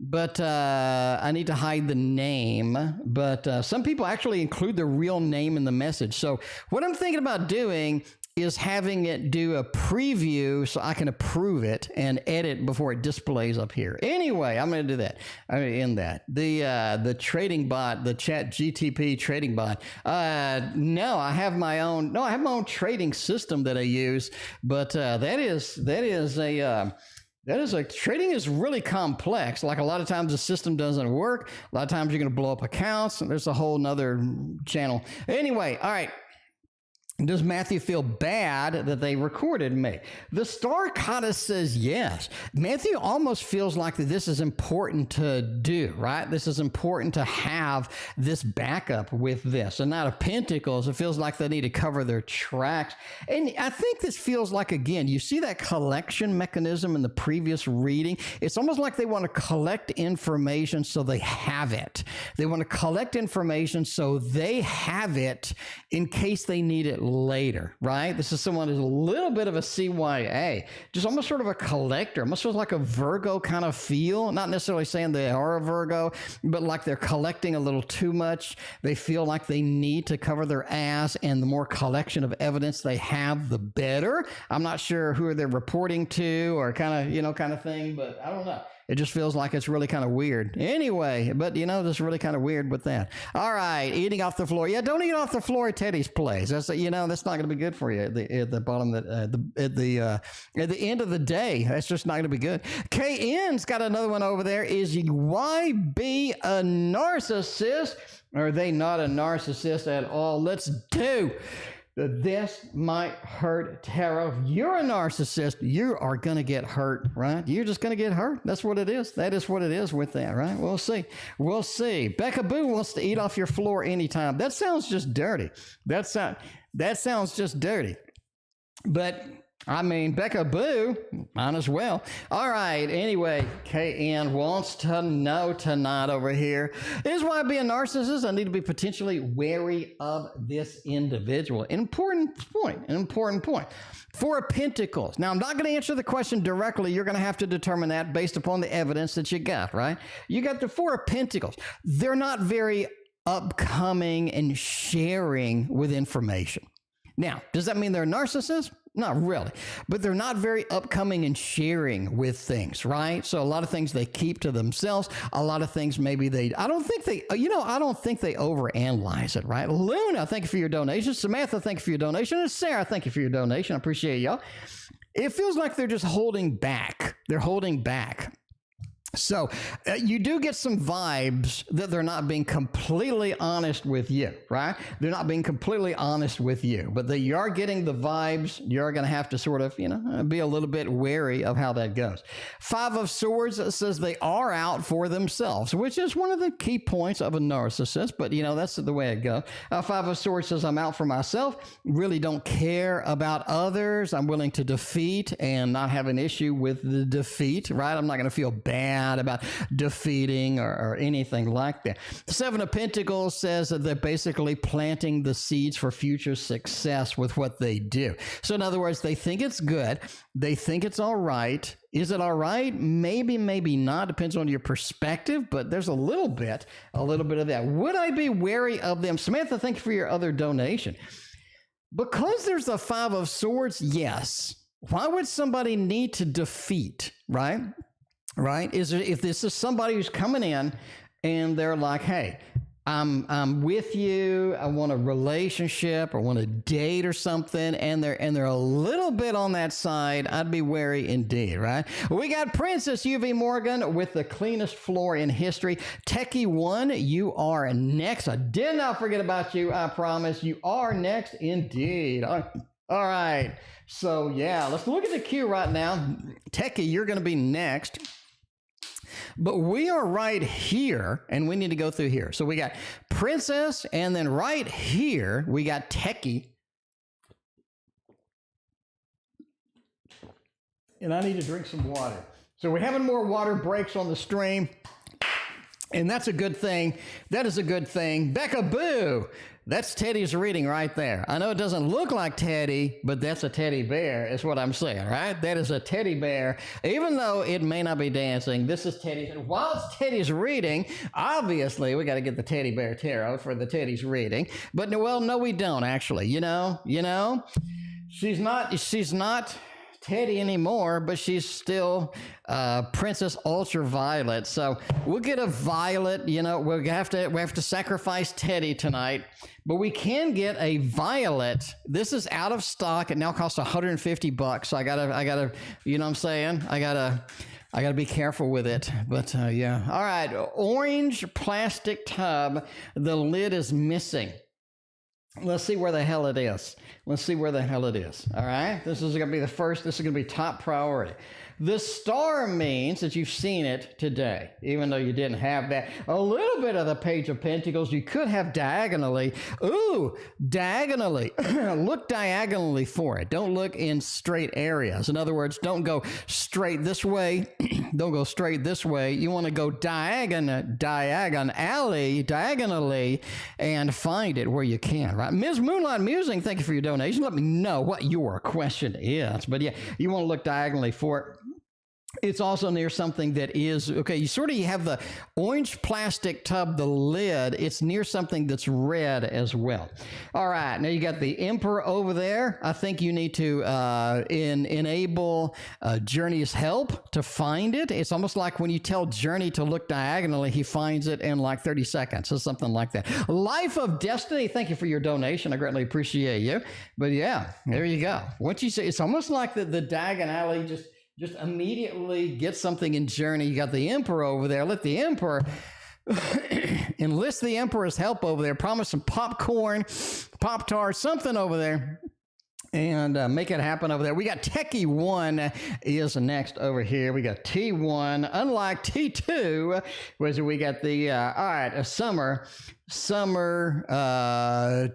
But I need to hide the name. But some people actually include the real name in the message. So what I'm thinking about doing is having it do a preview so I can approve it and edit before it displays up here. Anyway, I'm going to do that. I'm going to end that. The trading bot, the ChatGTP trading bot. No, I have my own. No, I have my own trading system that I use. But that is trading is really complex. Like a lot of times the system doesn't work. A lot of times you're going to blow up accounts. And there's a whole nother channel. Anyway, all right. Does Matthew feel bad that they recorded me? The star goddess says yes. Matthew almost feels like that this is important to do, right? This is important to have this backup with this. And Knight of Pentacles, it feels like they need to cover their tracks. And I think this feels like, again, you see that collection mechanism in the previous reading? It's almost like they want to collect information so they have it. They want to collect information so they have it in case they need it later, right? This is someone who's a little bit of a CYA, just almost sort of a collector, almost feels like a Virgo kind of feel. Not necessarily saying they are a Virgo, but like they're collecting a little too much. They feel like they need to cover their ass, and the more collection of evidence they have, the better. I'm not sure who they're reporting to or kind of thing, but I don't know. It just feels like it's really kind of weird. Anyway, but this is really kind of weird with that. All right, eating off the floor. Yeah, don't eat off the floor at Teddy's place. That's that's not going to be good for you at the bottom at the end of the day. That's just not going to be good. KN's got another one over there. Is YB a narcissist? Or are they not a narcissist at all? Let's do. This might hurt Tarot. If you're a narcissist, you are going to get hurt, right? You're just going to get hurt. That's what it is. That is what it is with that, right? We'll see. We'll see. Becca Boo wants to eat off your floor anytime. That sounds just dirty. That sounds just dirty. But I mean, Becca Boo, mine as well. All right. Anyway, KN wants to know tonight over here. Is why being a narcissist, I need to be potentially wary of this individual. An important point. Four of Pentacles. Now, I'm not going to answer the question directly. You're going to have to determine that based upon the evidence that you got, right? You got the Four of Pentacles. They're not very upcoming and sharing with information. Now, does that mean they're a narcissist? Not really, but they're not very upcoming and sharing with things, right? So a lot of things they keep to themselves. A lot of things maybe I don't think they overanalyze it, right? Luna, thank you for your donation. Samantha, thank you for your donation. And Sarah, thank you for your donation. I appreciate y'all. It feels like they're just holding back. They're holding back. So you do get some vibes that they're not being completely honest with you, right? They're not being completely honest with you, but you are getting the vibes. You're going to have to sort of, be a little bit wary of how that goes. Five of Swords says they are out for themselves, which is one of the key points of a narcissist, but that's the way it goes. Five of Swords says I'm out for myself, really don't care about others. I'm willing to defeat and not have an issue with the defeat, right? I'm not going to feel bad about defeating or anything like that. The Seven of Pentacles says that they're basically planting the seeds for future success with what they do. So in other words, they think it's good. They think it's all right. Is it all right? Maybe, maybe not. Depends on your perspective, but there's a little bit of that. Would I be wary of them? Samantha, thank you for your other donation. Because there's the Five of Swords, yes. Why would somebody need to defeat, right? Right? If this is somebody who's coming in and they're like, hey, I'm with you, I want a relationship or want to date or something, and they're a little bit on that side, I'd be wary indeed, right? We got Princess UVT Morgan with the cleanest floor in history. Techie One, you are next. I did not forget about you, I promise. You are next indeed. All right. So yeah, let's look at the queue right now. Techie, you're going to be next. But we are right here, and we need to go through here. So we got Princess, and then right here, we got Techie. And I need to drink some water. So we're having more water breaks on the stream, and that's a good thing. That is a good thing. Becca Boo! That's Teddy's reading right there. I know it doesn't look like Teddy, but that's a teddy bear is what I'm saying, right? That is a teddy bear. Even though it may not be dancing, this is Teddy's. While it's Teddy's reading, obviously, we got to get the teddy bear tarot for the Teddy's reading. But, well, no, we don't, actually. She's not Teddy anymore, but she's still Princess Ultraviolet. So we'll get a violet. We have to sacrifice Teddy tonight, but we can get a violet. This is out of stock. It now costs $150. So I gotta, you know what I'm saying? I gotta be careful with it. But yeah. All right. Orange plastic tub. The lid is missing. Let's see where the hell it is. All right. This is going to be the first. This is going to be top priority. The star means that you've seen it today, even though you didn't have that. A little bit of the Page of Pentacles you could have diagonally. Ooh, diagonally. Look diagonally for it. Don't look in straight areas. In other words, don't go straight this way. Don't go straight this way. You want to go diagonally, and find it where you can, right? Ms. Moonlight Musing, thank you for your donation. Let me know what your question is. But yeah, you want to look diagonally for it. It's also near something that is, okay, you have the orange plastic tub, the lid. It's near something that's red as well. All right, now you got the Emperor over there. I think you need to enable Journey's help to find it. It's almost like when you tell Journey to look diagonally, he finds it in like 30 seconds or something like that. Life of Destiny, thank you for your donation. I greatly appreciate you. But yeah, there you go. Once you say, it's almost like the diagonally just immediately get something in Journey. You got the Emperor over there. Let the Emperor enlist the Emperor's help over there. Promise some popcorn, Pop-Tart, something over there. And make it happen over there. We got Techie 1 is next over here. We got T1. Unlike T2, which we got the, all right, a summer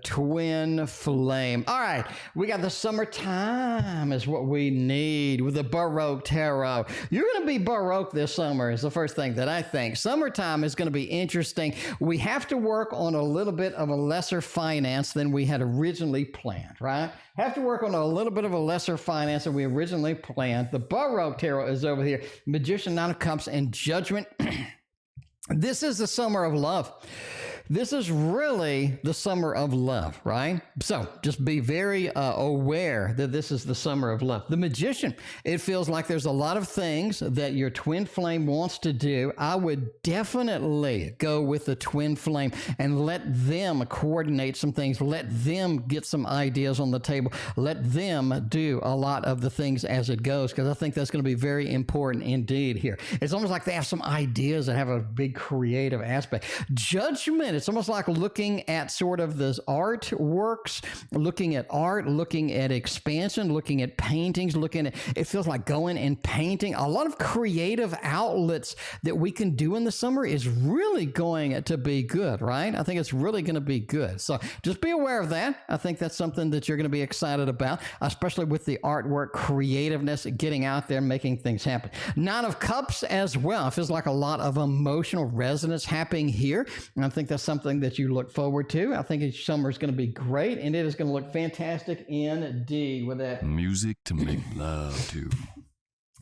twin flame. All right, we got the summertime is what we need with the Baroque Tarot. You're going to be Baroque this summer is the first thing that I think. Summertime is going to be interesting. We have to work on a little bit of a lesser finance than we had originally planned, right? Have to work on a little bit of a lesser finance than we originally planned. The Baroque Tarot is over here. Magician, Nine of Cups, and Judgment. This is the summer of love. This is really the summer of love, right? So just be very aware that this is the summer of love. The Magician, it feels like there's a lot of things that your twin flame wants to do. I would definitely go with the twin flame and let them coordinate some things. Let them get some ideas on the table. Let them do a lot of the things as it goes, because I think that's going to be very important indeed here. It's almost like they have some ideas that have a big creative aspect. Judgment, it's almost like looking at sort of this artworks, looking at art, looking at expansion, looking at paintings, looking at, it feels like going and painting. A lot of creative outlets that we can do in the summer is really going to be good, right? I think it's really going to be good. So just be aware of that. I think that's something that you're going to be excited about, especially with the artwork, creativeness, getting out there, making things happen. Nine of Cups as well. It feels like a lot of emotional resonance happening here. And I think that's something that you look forward to. I think each summer is going to be great, and it is going to look fantastic indeed with that music to make love to.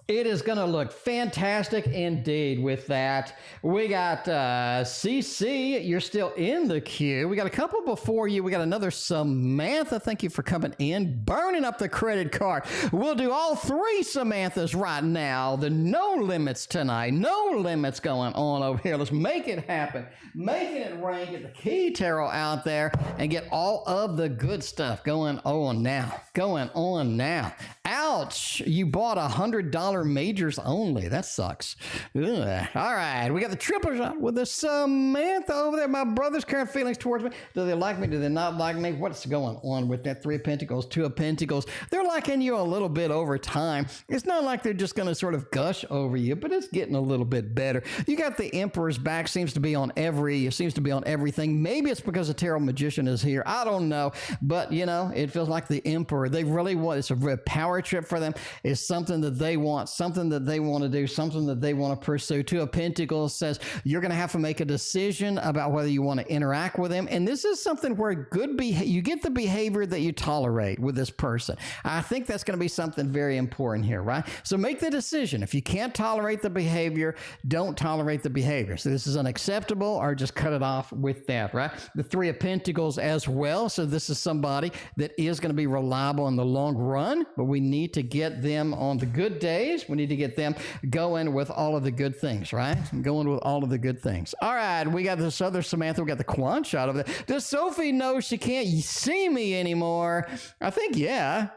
It is going to look fantastic indeed with that. We got CC. You're still in the queue. We got a couple before you. We got another Samantha. Thank you for coming in, burning up the credit card. We'll do all three Samanthas right now. The no limits tonight. No limits going on over here. Let's make it happen. Making it rain. Get the key tarot out there and get all of the good stuff going on now. Going on now. Ouch. You bought $100 majors only. That sucks. Ugh. All right. We got the triple shot with the Samantha over there. My brother's current feelings towards me. Do they like me? Do they not like me? What's going on with that? Three of Pentacles, Two of Pentacles. They're liking you a little bit over time. It's not like they're just going to sort of gush over you, but it's getting a little bit better. You got the Emperor's back. Seems to be on everything. Maybe it's because the Tarot Magician is here. I don't know. But, you know, it feels like the Emperor. They really want, it's a real power trip for them. It's something that they want, something that they want to do, something that they want to pursue. Two of Pentacles says you're going to have to make a decision about whether you want to interact with them. And this is something where you get the behavior that you tolerate with this person. I think that's going to be something very important here, right? So make the decision. If you can't tolerate the behavior, don't tolerate the behavior. So this is unacceptable, or just cut it off with that, right? The Three of Pentacles as well. So this is somebody that is going to be reliable in the long run, but we need to get them on the good days. We need to get them going with all of the good things, right? Going with all of the good things. All right, we got this other Samantha. We got the Quan shot over there. Does Sophie know she can't see me anymore? I think, yeah.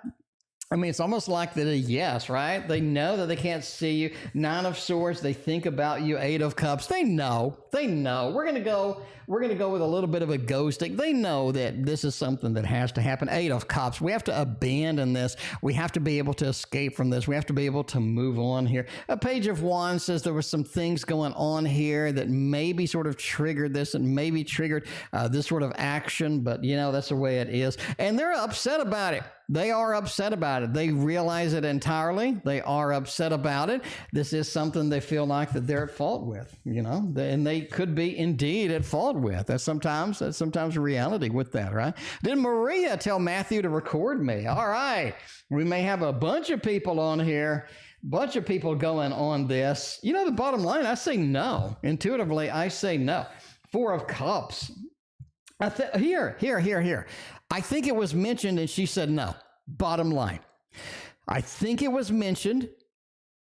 I mean, it's almost like that a yes, right? They know that they can't see you. Nine of Swords, they think about you. Eight of Cups, they know. We're gonna go with a little bit of a ghosting. They know that this is something that has to happen. Eight of Cups, we have to abandon this. We have to be able to escape from this. We have to be able to move on here. A Page of Wands says there were some things going on here that maybe sort of triggered this and maybe triggered this sort of action, but you know, that's the way it is. And they're upset about it. They are upset about it. They realize it entirely. They are upset about it. This is something they feel like that they're at fault with, you know, and they could be indeed at fault with. That's sometimes a reality with that, right? Did Maria tell Matthew to record me? All right. We may have a bunch of people on here, bunch of people going on this. You know, the bottom line, I say no. Intuitively, I say no. Four of Cups. Here. I think it was mentioned and she said no. Bottom line. I think it was mentioned.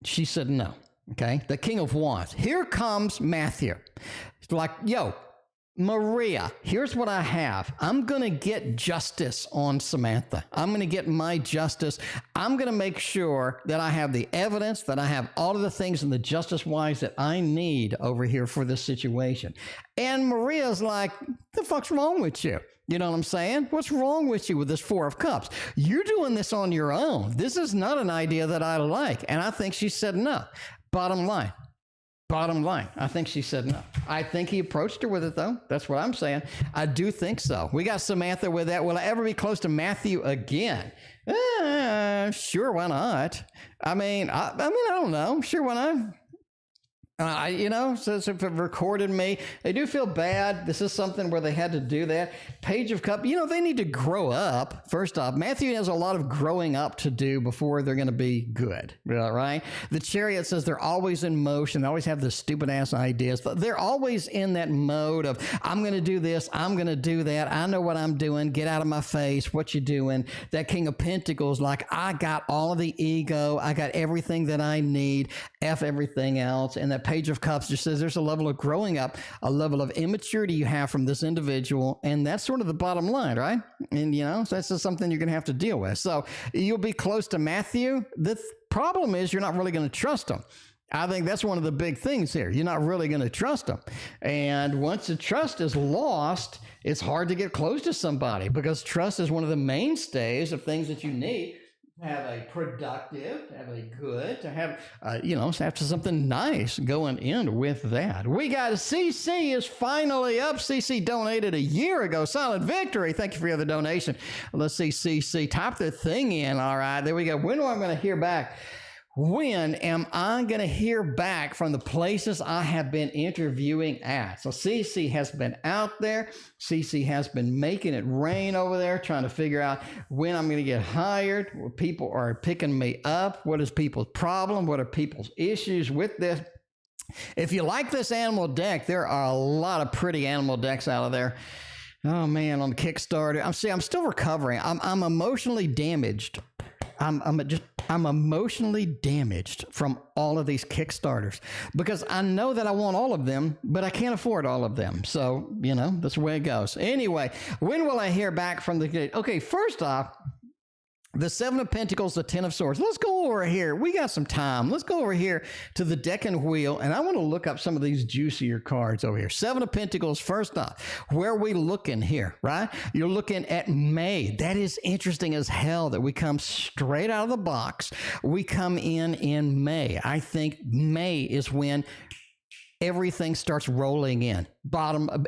She said no. Okay. The King of Wands. Here comes Matthew. It's like, yo, Maria, here's what I have. I'm going to get justice on Samantha. I'm going to get my justice. I'm going to make sure that I have the evidence, that I have all of the things in the justice-wise that I need over here for this situation. And Maria's like, the fuck's wrong with you? You know what I'm saying? What's wrong with you with this Four of Cups? You're doing this on your own. This is not an idea that I like. And I think she said no. Bottom line, I think she said no. I think he approached her with it, though. That's what I'm saying. I do think so. We got Samantha with that. Will I ever be close to Matthew again? Sure, why not? I mean, I don't know. Sure, why not? So if it recorded me, they do feel bad. This is something where they had to do that. Page of Cups, they need to grow up. First off, Matthew has a lot of growing up to do before they're going to be good, right? The Chariot says they're always in motion. They always have the stupid ass ideas. They're always in that mode of, I'm going to do this. I'm going to do that. I know what I'm doing. Get out of my face. What you doing? That King of Pentacles, like, I got all of the ego. I got everything that I need. F everything else. And that Page of Cups just says there's a level of growing up, a level of immaturity you have from this individual, and that's sort of the bottom line, right? And, so that's just something you're going to have to deal with. So you'll be close to Matthew. The problem is you're not really going to trust him. I think that's one of the big things here. You're not really going to trust them. And once the trust is lost, it's hard to get close to somebody, because trust is one of the mainstays of things that you need. Have a productive, have a good, to have, have something nice going in with that. We got CC is finally up. CC donated a year ago. Solid victory. Thank you for your other donation. Let's see, CC. Type the thing in. All right, there we go. When am I going to hear back? When am I going to hear back from the places I have been interviewing at? So CC has been out there. CC has been making it rain over there, trying to figure out when I'm going to get hired. People are picking me up. What is people's problem? What are people's issues with this? If you like this animal deck, there are a lot of pretty animal decks out of there. Oh man, on the Kickstarter, I'm still recovering. I'm emotionally damaged. I'm emotionally damaged from all of these Kickstarters, because I know that I want all of them, but I can't afford all of them. So, that's the way it goes. Anyway, when will I hear back from the... Okay, first off, the Seven of Pentacles, the Ten of Swords. Let's go over here. We got some time. Let's go over here to the deck and wheel, and I want to look up some of these juicier cards over here. Seven of Pentacles, first off. Where are we looking here, right? You're looking at May. That is interesting as hell that we come straight out of the box. We come in May. I think May is when everything starts rolling in.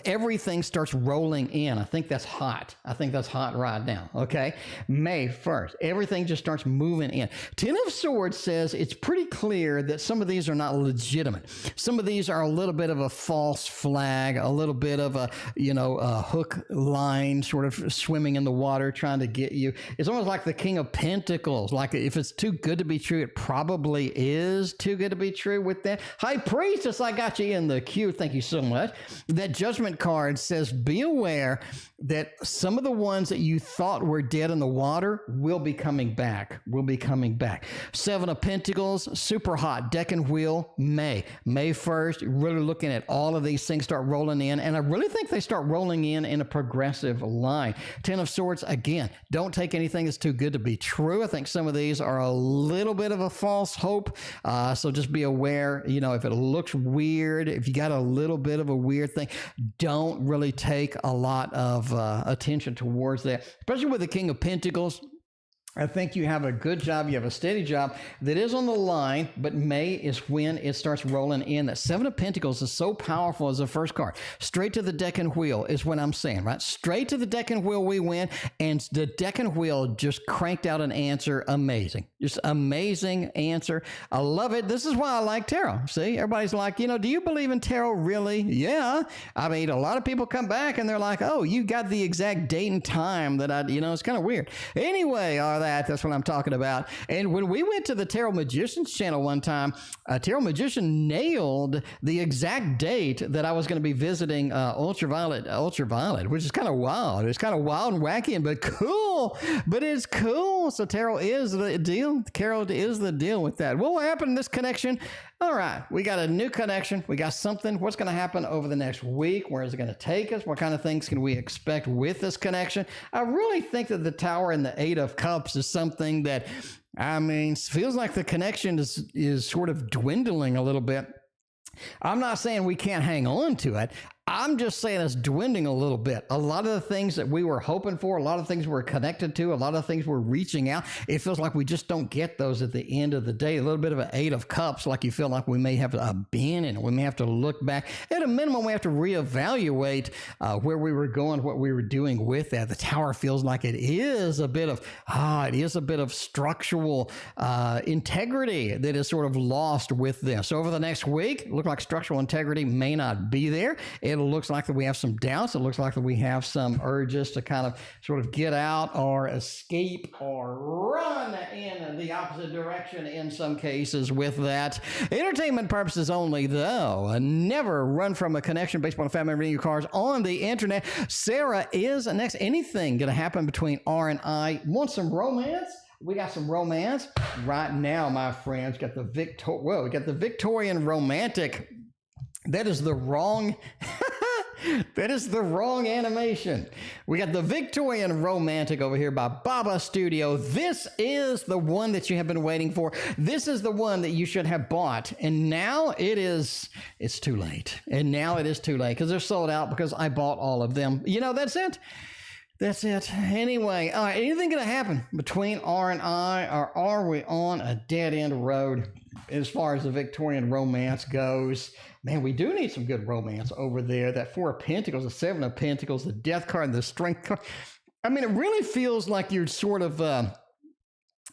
Everything starts rolling in. I think that's hot. I think that's hot right now. Okay. May 1st. Everything just starts moving in. Ten of Swords says it's pretty clear that some of these are not legitimate. Some of these are a little bit of a false flag, a little bit of a hook line sort of swimming in the water trying to get you. It's almost like the King of Pentacles. Like, if it's too good to be true, it probably is too good to be true with that. High Priestess, I got you in the queue. Thank you so much. That Judgment card says, be aware that some of the ones that you thought were dead in the water will be coming back. Seven of Pentacles, super hot. Deck and wheel, May 1st. Really looking at all of these things start rolling in. And I really think they start rolling in a progressive line. Ten of Swords, again, don't take anything that's too good to be true. I think some of these are a little bit of a false hope. So just be aware, if it looks weird, if you got a little bit of a weird thing, don't really take a lot of attention towards that, especially with the King of Pentacles. I think you have a good job. You have a steady job that is on the line, but May is when it starts rolling in. That Seven of Pentacles is so powerful as the first card. Straight to the deck and wheel is what I'm saying, right? Straight to the deck and wheel, we win. And the deck and wheel just cranked out an answer. Amazing. Just amazing answer. I love it. This is why I like tarot. See, everybody's like, do you believe in tarot? Really? Yeah. I mean, a lot of people come back and they're like, oh, you got the exact date and time that it's kind of weird. Anyway, that's what I'm talking about. And when we went to the Tarot Magician's channel one time, Tarot Magician nailed the exact date that I was going to be visiting Ultraviolet, which is kind of wild. It's kind of wild and wacky, but cool. But it's cool. So tarot is the deal. Tarot is the deal with that. What will happen in this connection? All right, we got a new connection. We got something. What's going to happen over the next week? Where is it going to take us? What kind of things can we expect with this connection? I really think that the Tower and the Eight of Cups is something that, feels like the connection is sort of dwindling a little bit. I'm not saying we can't hang on to it. I'm just saying it's dwindling a little bit. A lot of the things that we were hoping for, a lot of things we're connected to, a lot of things we're reaching out, it feels like we just don't get those at the end of the day. A little bit of an 8 of Cups, like you feel like we may have been in it. We may have to look back. At a minimum, we have to reevaluate where we were going, what we were doing with that. The Tower feels like it is a bit of structural integrity that is sort of lost with this. So over the next week, it looks like structural integrity may not be there. It looks like that we have some doubts. It looks like that we have some urges to kind of sort of get out or escape or run in the opposite direction in some cases with that. Entertainment purposes only, though. Never run from a connection based on a family reading your cards on the internet. Sarah is next. Anything going to happen between R and I? Want some romance? We got some romance right now, my friends. We got the Victorian romantic. That is the wrong that is the wrong animation. We got the Victorian romantic over here by Baba Studio. This is the one that you have been waiting for. This is the one that you should have bought. And now it's too late. And now it is too late because they're sold out because I bought all of them. You know, that's it. That's it. Anyway, all right, anything going to happen between R and I, or are we on a dead-end road as far as the Victorian romance goes? Man, we do need some good romance over there. That 4 of Pentacles, the 7 of Pentacles, the Death card, and the Strength card. I mean, it really feels like you're sort of...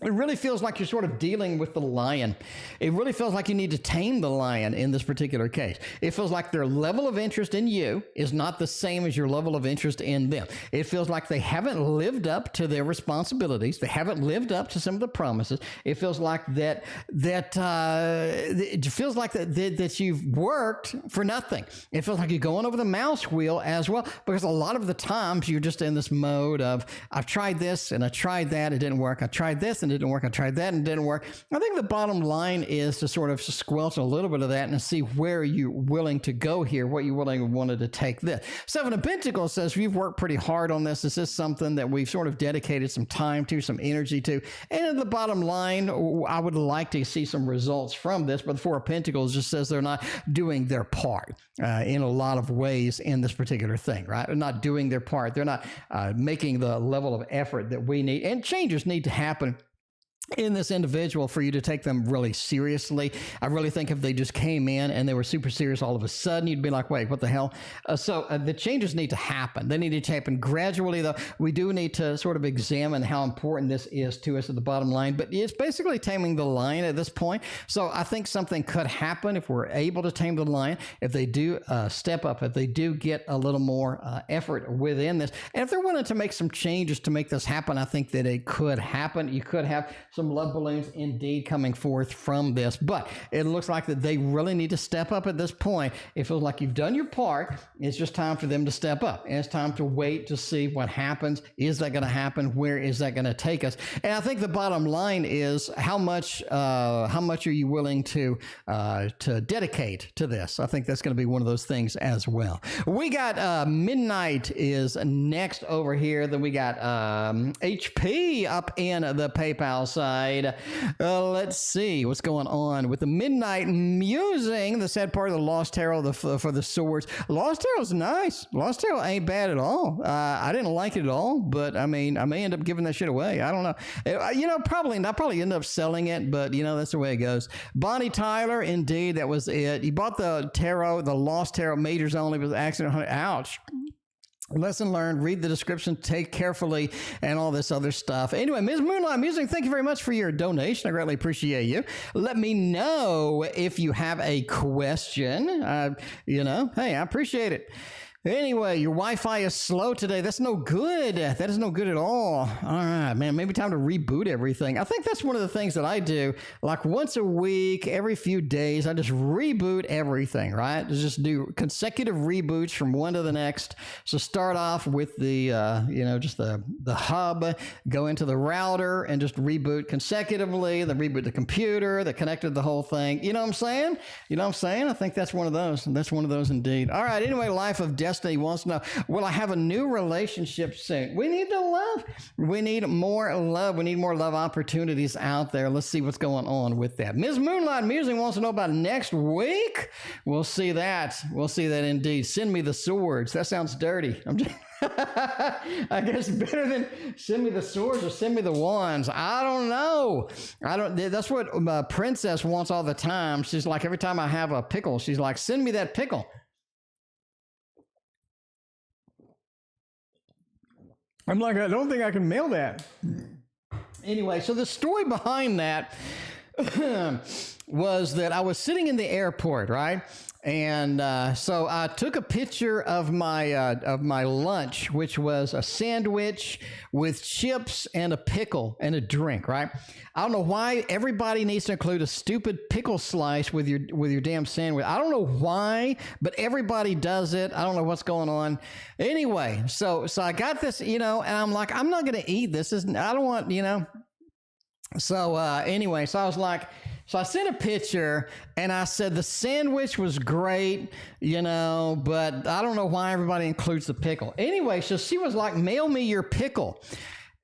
It really feels like you're sort of dealing with the lion. It really feels like you need to tame the lion in this particular case. It feels like their level of interest in you is not the same as your level of interest in them. It feels like they haven't lived up to their responsibilities. They haven't lived up to some of the promises. It feels like that you've worked for nothing. It feels like you're going over the mouse wheel as well, because a lot of the times you're just in this mode of, I've tried this and I tried that, it didn't work. I tried this and it didn't work. I tried that and it didn't work. I think the bottom line is to sort of squelch a little bit of that and see where you're willing to go here, what you wanted to take this. 7 of Pentacles says you've worked pretty hard on this. This is something that we've sort of dedicated some time to, some energy to. And at the bottom line, I would like to see some results from this, but the 4 of Pentacles just says they're not doing their part in a lot of ways in this particular thing, right? They're not doing their part. They're not making the level of effort that we need. And changes need to happen in this individual for you to take them really seriously. I really think if they just came in and they were super serious all of a sudden, you'd be like, wait, what the hell? So the changes need to happen. They need to happen gradually, though. We do need to sort of examine how important this is to us at the bottom line, but it's basically taming the lion at this point. So I think something could happen if we're able to tame the lion, if they do step up, if they do get a little more effort within this. And if they're willing to make some changes to make this happen, I think that it could happen. You could have some love balloons indeed coming forth from this, but it looks like that they really need to step up at this point. It feels like you've done your part. It's just time for them to step up, and it's time to wait to see what happens. Is that going to happen? Where is that going to take us? And I think the bottom line is how much are you willing to dedicate to this? I think that's going to be one of those things as well. We got Midnight is next over here. Then we got HP up in the PayPal side. Let's see what's going on with the Moonlight Musing, the sad part of the Lost Tarot for the swords. Lost Tarot's nice. Lost Tarot ain't bad at all. I didn't like it at all, but I mean, I may end up giving that shit away. I don't know. You know, I'll probably end up selling it, but you know, that's the way it goes. Bonnie Tyler, indeed, that was it. You bought the tarot, the Lost Tarot majors only, was accident. Ouch. Lesson learned, read the description, take carefully, and all this other stuff. Anyway, Ms. Moonlight Musing, thank you very much for your donation. I greatly appreciate you. Let me know if you have a question. You know, hey, I appreciate it. Anyway, your Wi-Fi is slow today. That's no good. That is no good at all. All right, man, maybe time to reboot everything. I think that's one of the things that I do. Like once a week, every few days, I just reboot everything, right? Just do consecutive reboots from one to the next. So start off with the, you know, just the hub, go into the router and just reboot consecutively, then reboot the computer that connected the whole thing. You know what I'm saying? You know what I'm saying? I think that's one of those. That's one of those indeed. All right, anyway, Life of Destiny. Destiny wants to know, will I have a new relationship soon? We need the love. We need more love. We need more love opportunities out there. Let's see what's going on with that. Ms. Moonlight Musing wants to know about next week. We'll see that. We'll see that indeed. Send me the swords. That sounds dirty. I'm just... I guess better than send me the swords or send me the wands. I don't know. That's what Princess wants all the time. She's like, every time I have a pickle, she's like, send me that pickle. I'm like, I don't think I can mail that. Anyway, so the story behind that was that I was sitting in the airport, right? And so I took a picture of my lunch, which was a sandwich with chips and a pickle and a drink, right? I don't know why everybody needs to include a stupid pickle slice with your damn sandwich. I don't know why, but everybody does it. I don't know what's going on. Anyway, so I got this, and I'm like, I'm not going to eat this. I don't want, So anyway, so I was like, so I sent a picture and I said the sandwich was great, but I don't know why everybody includes the pickle. Anyway, so she was like, mail me your pickle.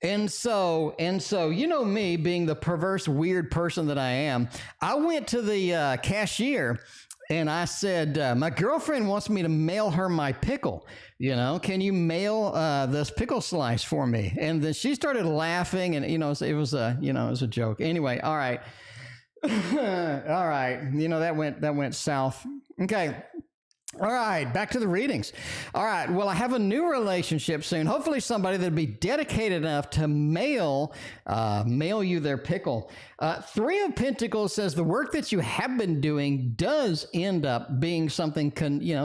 And so, me being the perverse, weird person that I am, I went to the cashier and I said, my girlfriend wants me to mail her my pickle. Can you mail this pickle slice for me? And then she started laughing, and it was a joke. Anyway, all right, all right. That went south. Okay. All right, back to the readings. All right, well, I have a new relationship soon. Hopefully somebody that'd be dedicated enough to mail you their pickle. Three of Pentacles says the work that you have been doing does end up being something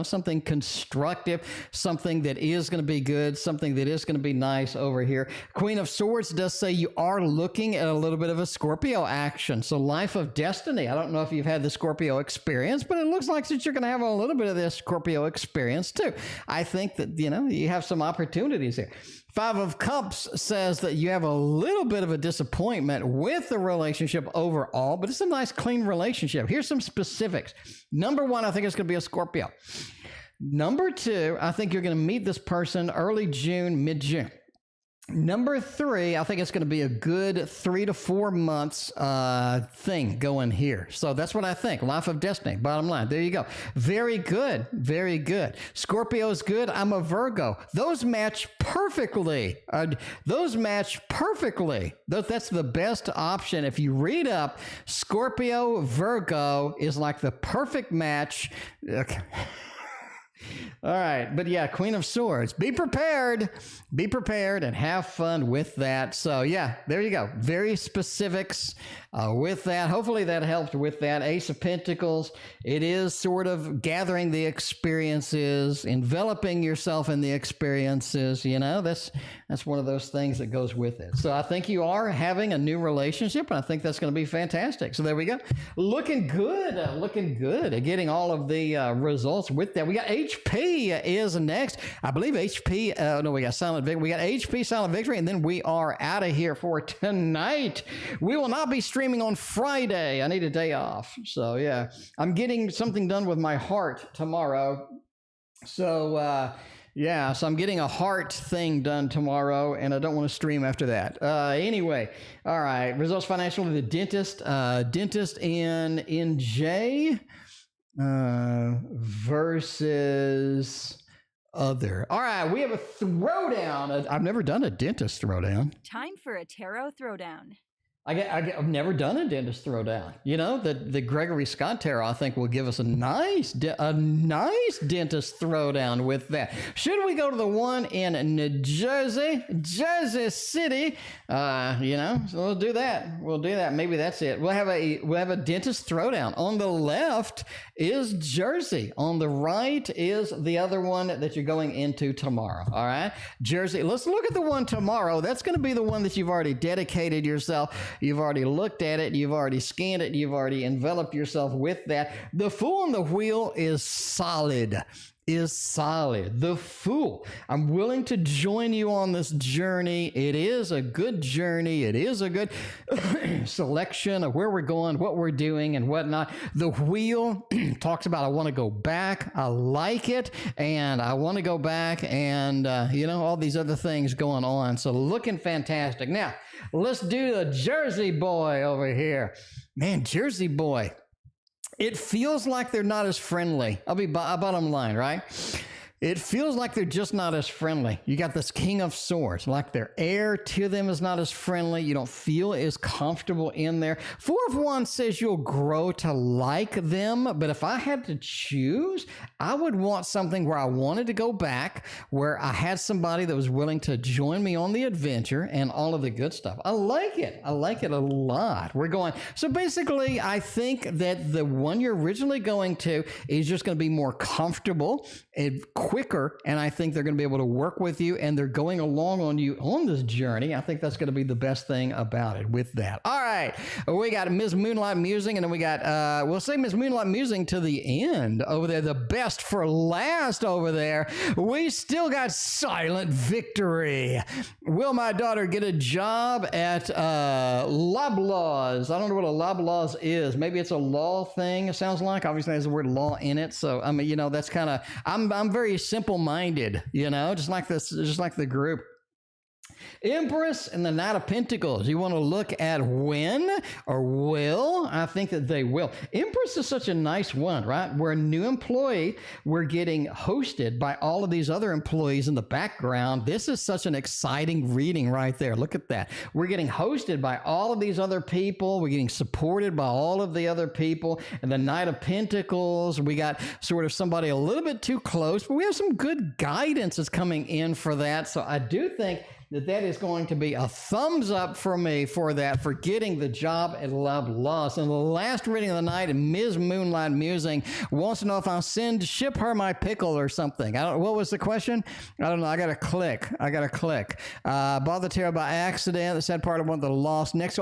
something constructive, something that is going to be good, something that is going to be nice over here. Queen of Swords does say you are looking at a little bit of a Scorpio action. So Life of Destiny. I don't know if you've had the Scorpio experience, but it looks like that you're going to have a little bit of this Scorpio experience too. I think that, you have some opportunities here. Five of Cups says that you have a little bit of a disappointment with the relationship overall, but it's a nice, clean relationship. Here's some specifics. Number one, I think it's going to be a Scorpio. Number two, I think you're going to meet this person early June, mid-June. Number three, I think it's going to be a good 3 to 4 months thing going here. So that's what I think. Life of Destiny, bottom line. There you go. Very good. Very good. Scorpio is good. I'm a Virgo. Those match perfectly. That's the best option. If you read up, Scorpio, Virgo is like the perfect match. Okay. All right. But yeah, Queen of Swords. Be prepared and have fun with that. So yeah, there you go. Very specifics with that. Hopefully that helped with that. Ace of Pentacles. It is sort of gathering the experiences, enveloping yourself in the experiences. That's one of those things that goes with it. So I think you are having a new relationship, and I think that's going to be fantastic. So there we go. Looking good at getting all of the results with that. We got HP is next. I believe HP, we got Silent Victory. We got HP, Silent Victory, and then we are out of here for tonight. We will not be streaming on Friday. I need a day off. So yeah, I'm getting something done with my heart tomorrow. So so I'm getting a heart thing done tomorrow, and I don't want to stream after that. Anyway, all right. Results financially, the dentist in NJ versus other. All right, we have a throwdown. I've never done a dentist throwdown. Time for a tarot throwdown. I've never done a dentist throwdown. The Gregory Scott Tarot, I think, will give us a nice dentist throwdown with that. Should we go to the one in New Jersey City? So we'll do that. Maybe that's it. We'll have a dentist throwdown. On the left is Jersey. On the right is the other one that you're going into tomorrow. All right, Jersey. Let's look at the one tomorrow. That's going to be the one that you've already dedicated yourself. You've already looked at it. You've already scanned it. You've already enveloped yourself with that. The Fool on the Wheel is solid. The Fool. I'm willing to join you on this journey. It is a good journey. It is a good selection of where we're going, what we're doing, and whatnot. The Wheel talks about, I want to go back. I like it, and I want to go back, and, all these other things going on. So looking fantastic. Now, let's do the Jersey boy over here. Man, Jersey boy. It feels like they're not as friendly. I'll be bottom line, right? It feels like they're just not as friendly. You got this King of Swords, like their heir to them is not as friendly. You don't feel as comfortable in there. Four of Wands says you'll grow to like them, but if I had to choose, I would want something where I wanted to go back, where I had somebody that was willing to join me on the adventure and all of the good stuff. I like it. I like it a lot. We're going. So basically, I think that the one you're originally going to is just going to be more comfortable and quicker, and I think they're going to be able to work with you, and they're going along on you on this journey. I think that's going to be the best thing about it with that. All right, we got Ms. Moonlight Musing, and then we got, we'll say Ms. Moonlight Musing to the end over there, the best for last over there. We still got Silent Victory. Will my daughter get a job at loblaws? I don't know what a loblaws is. Maybe it's a law thing, it sounds like. Obviously, there's the word law in it, so, I mean, that's kind of, I'm very simple-minded, just like this, just like the group. Empress and the Knight of Pentacles. You want to look at when or will? I think that they will. Empress is such a nice one, right? We're a new employee. We're getting hosted by all of these other employees in the background. This is such an exciting reading right there. Look at that. We're getting hosted by all of these other people. We're getting supported by all of the other people. And the Knight of Pentacles, we got sort of somebody a little bit too close, but we have some good guidance that's coming in for that. So I do think that is going to be a thumbs up for me for that, for getting the job at loblaws. And the last reading of the night, Ms. Moonlight Musing wants to know if I'll ship her my pickle or something. What was the question? I don't know. I got to click. Bought the tarot by accident. The sad part, I want the loss. Next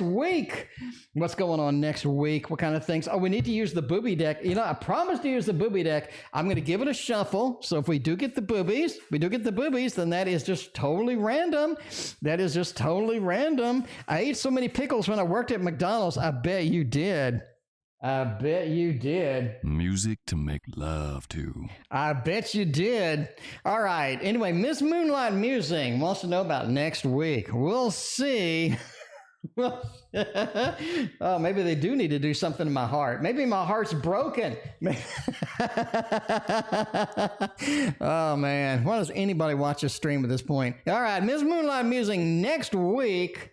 week. What's going on next week? What kind of things? Oh, we need to use the booby deck. I promised to use the booby deck. I'm going to give it a shuffle. So if we do get the boobies, then that is just totally random. That is just totally random. I ate so many pickles when I worked at McDonald's. I bet you did. Music to make love to. I bet you did. All right. Anyway, Miss Moonlight Musing wants to know about next week. We'll see. Oh, maybe they do need to do something in my heart. Maybe my heart's broken. Oh, man. Why does anybody watch this stream at this point? All right, Ms. Moonlight Musing next week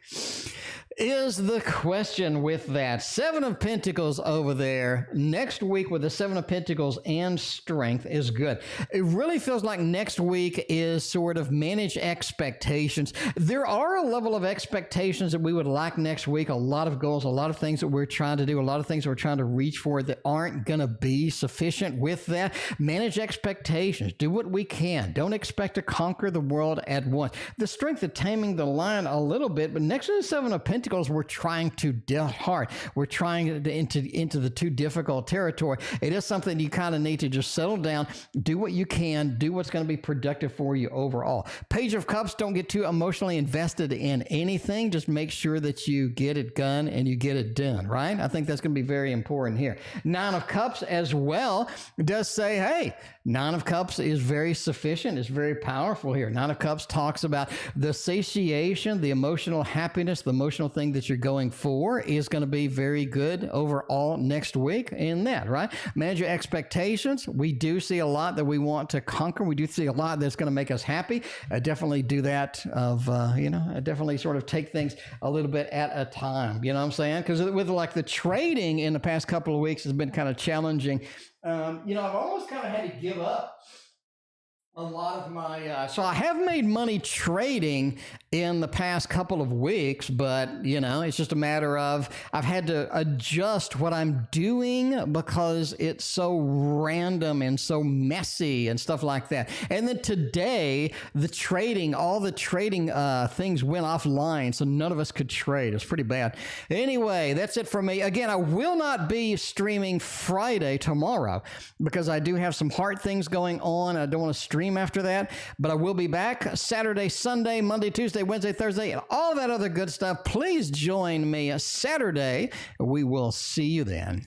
is the question with that. Seven of Pentacles over there. Next week with the Seven of Pentacles and Strength is good. It really feels like next week is sort of manage expectations. There are a level of expectations that we would like next week. A lot of goals, a lot of things that we're trying to do, a lot of things that we're trying to reach for that aren't going to be sufficient with that. Manage expectations. Do what we can. Don't expect to conquer the world at once. The Strength of taming the lion a little bit, but next to the Seven of Pentacles, we're trying to deal hard. We're trying to into the too difficult territory. It is something you kind of need to just settle down, do what you can, do what's going to be productive for you overall. Page of Cups, don't get too emotionally invested in anything. Just make sure that you get it done and you get it done, right? I think that's going to be very important here. Nine of Cups as well does say, hey, Nine of Cups is very sufficient. It's very powerful here. Nine of Cups talks about the satiation, the emotional happiness, the emotional thing that you're going for is going to be very good overall next week in that, right? Manage your expectations. We do see a lot that we want to conquer. We do see a lot that's going to make us happy. Definitely do that definitely sort of take things a little bit at a time. You know what I'm saying? Because with like the trading in the past couple of weeks has been kind of challenging. I've almost kind of had to give up a lot of my so I have made money trading in the past couple of weeks, but you know, it's just a matter of I've had to adjust what I'm doing because it's so random and so messy and stuff like that. And then today all the trading things went offline, so none of us could trade. It's pretty bad. Anyway, that's it for me. Again, I will not be streaming Friday tomorrow because I do have some hard things going on. I don't want to stream after that, but I will be back Saturday, Sunday, Monday, Tuesday, Wednesday, Thursday, and all that other good stuff. Please join me Saturday. We will see you then.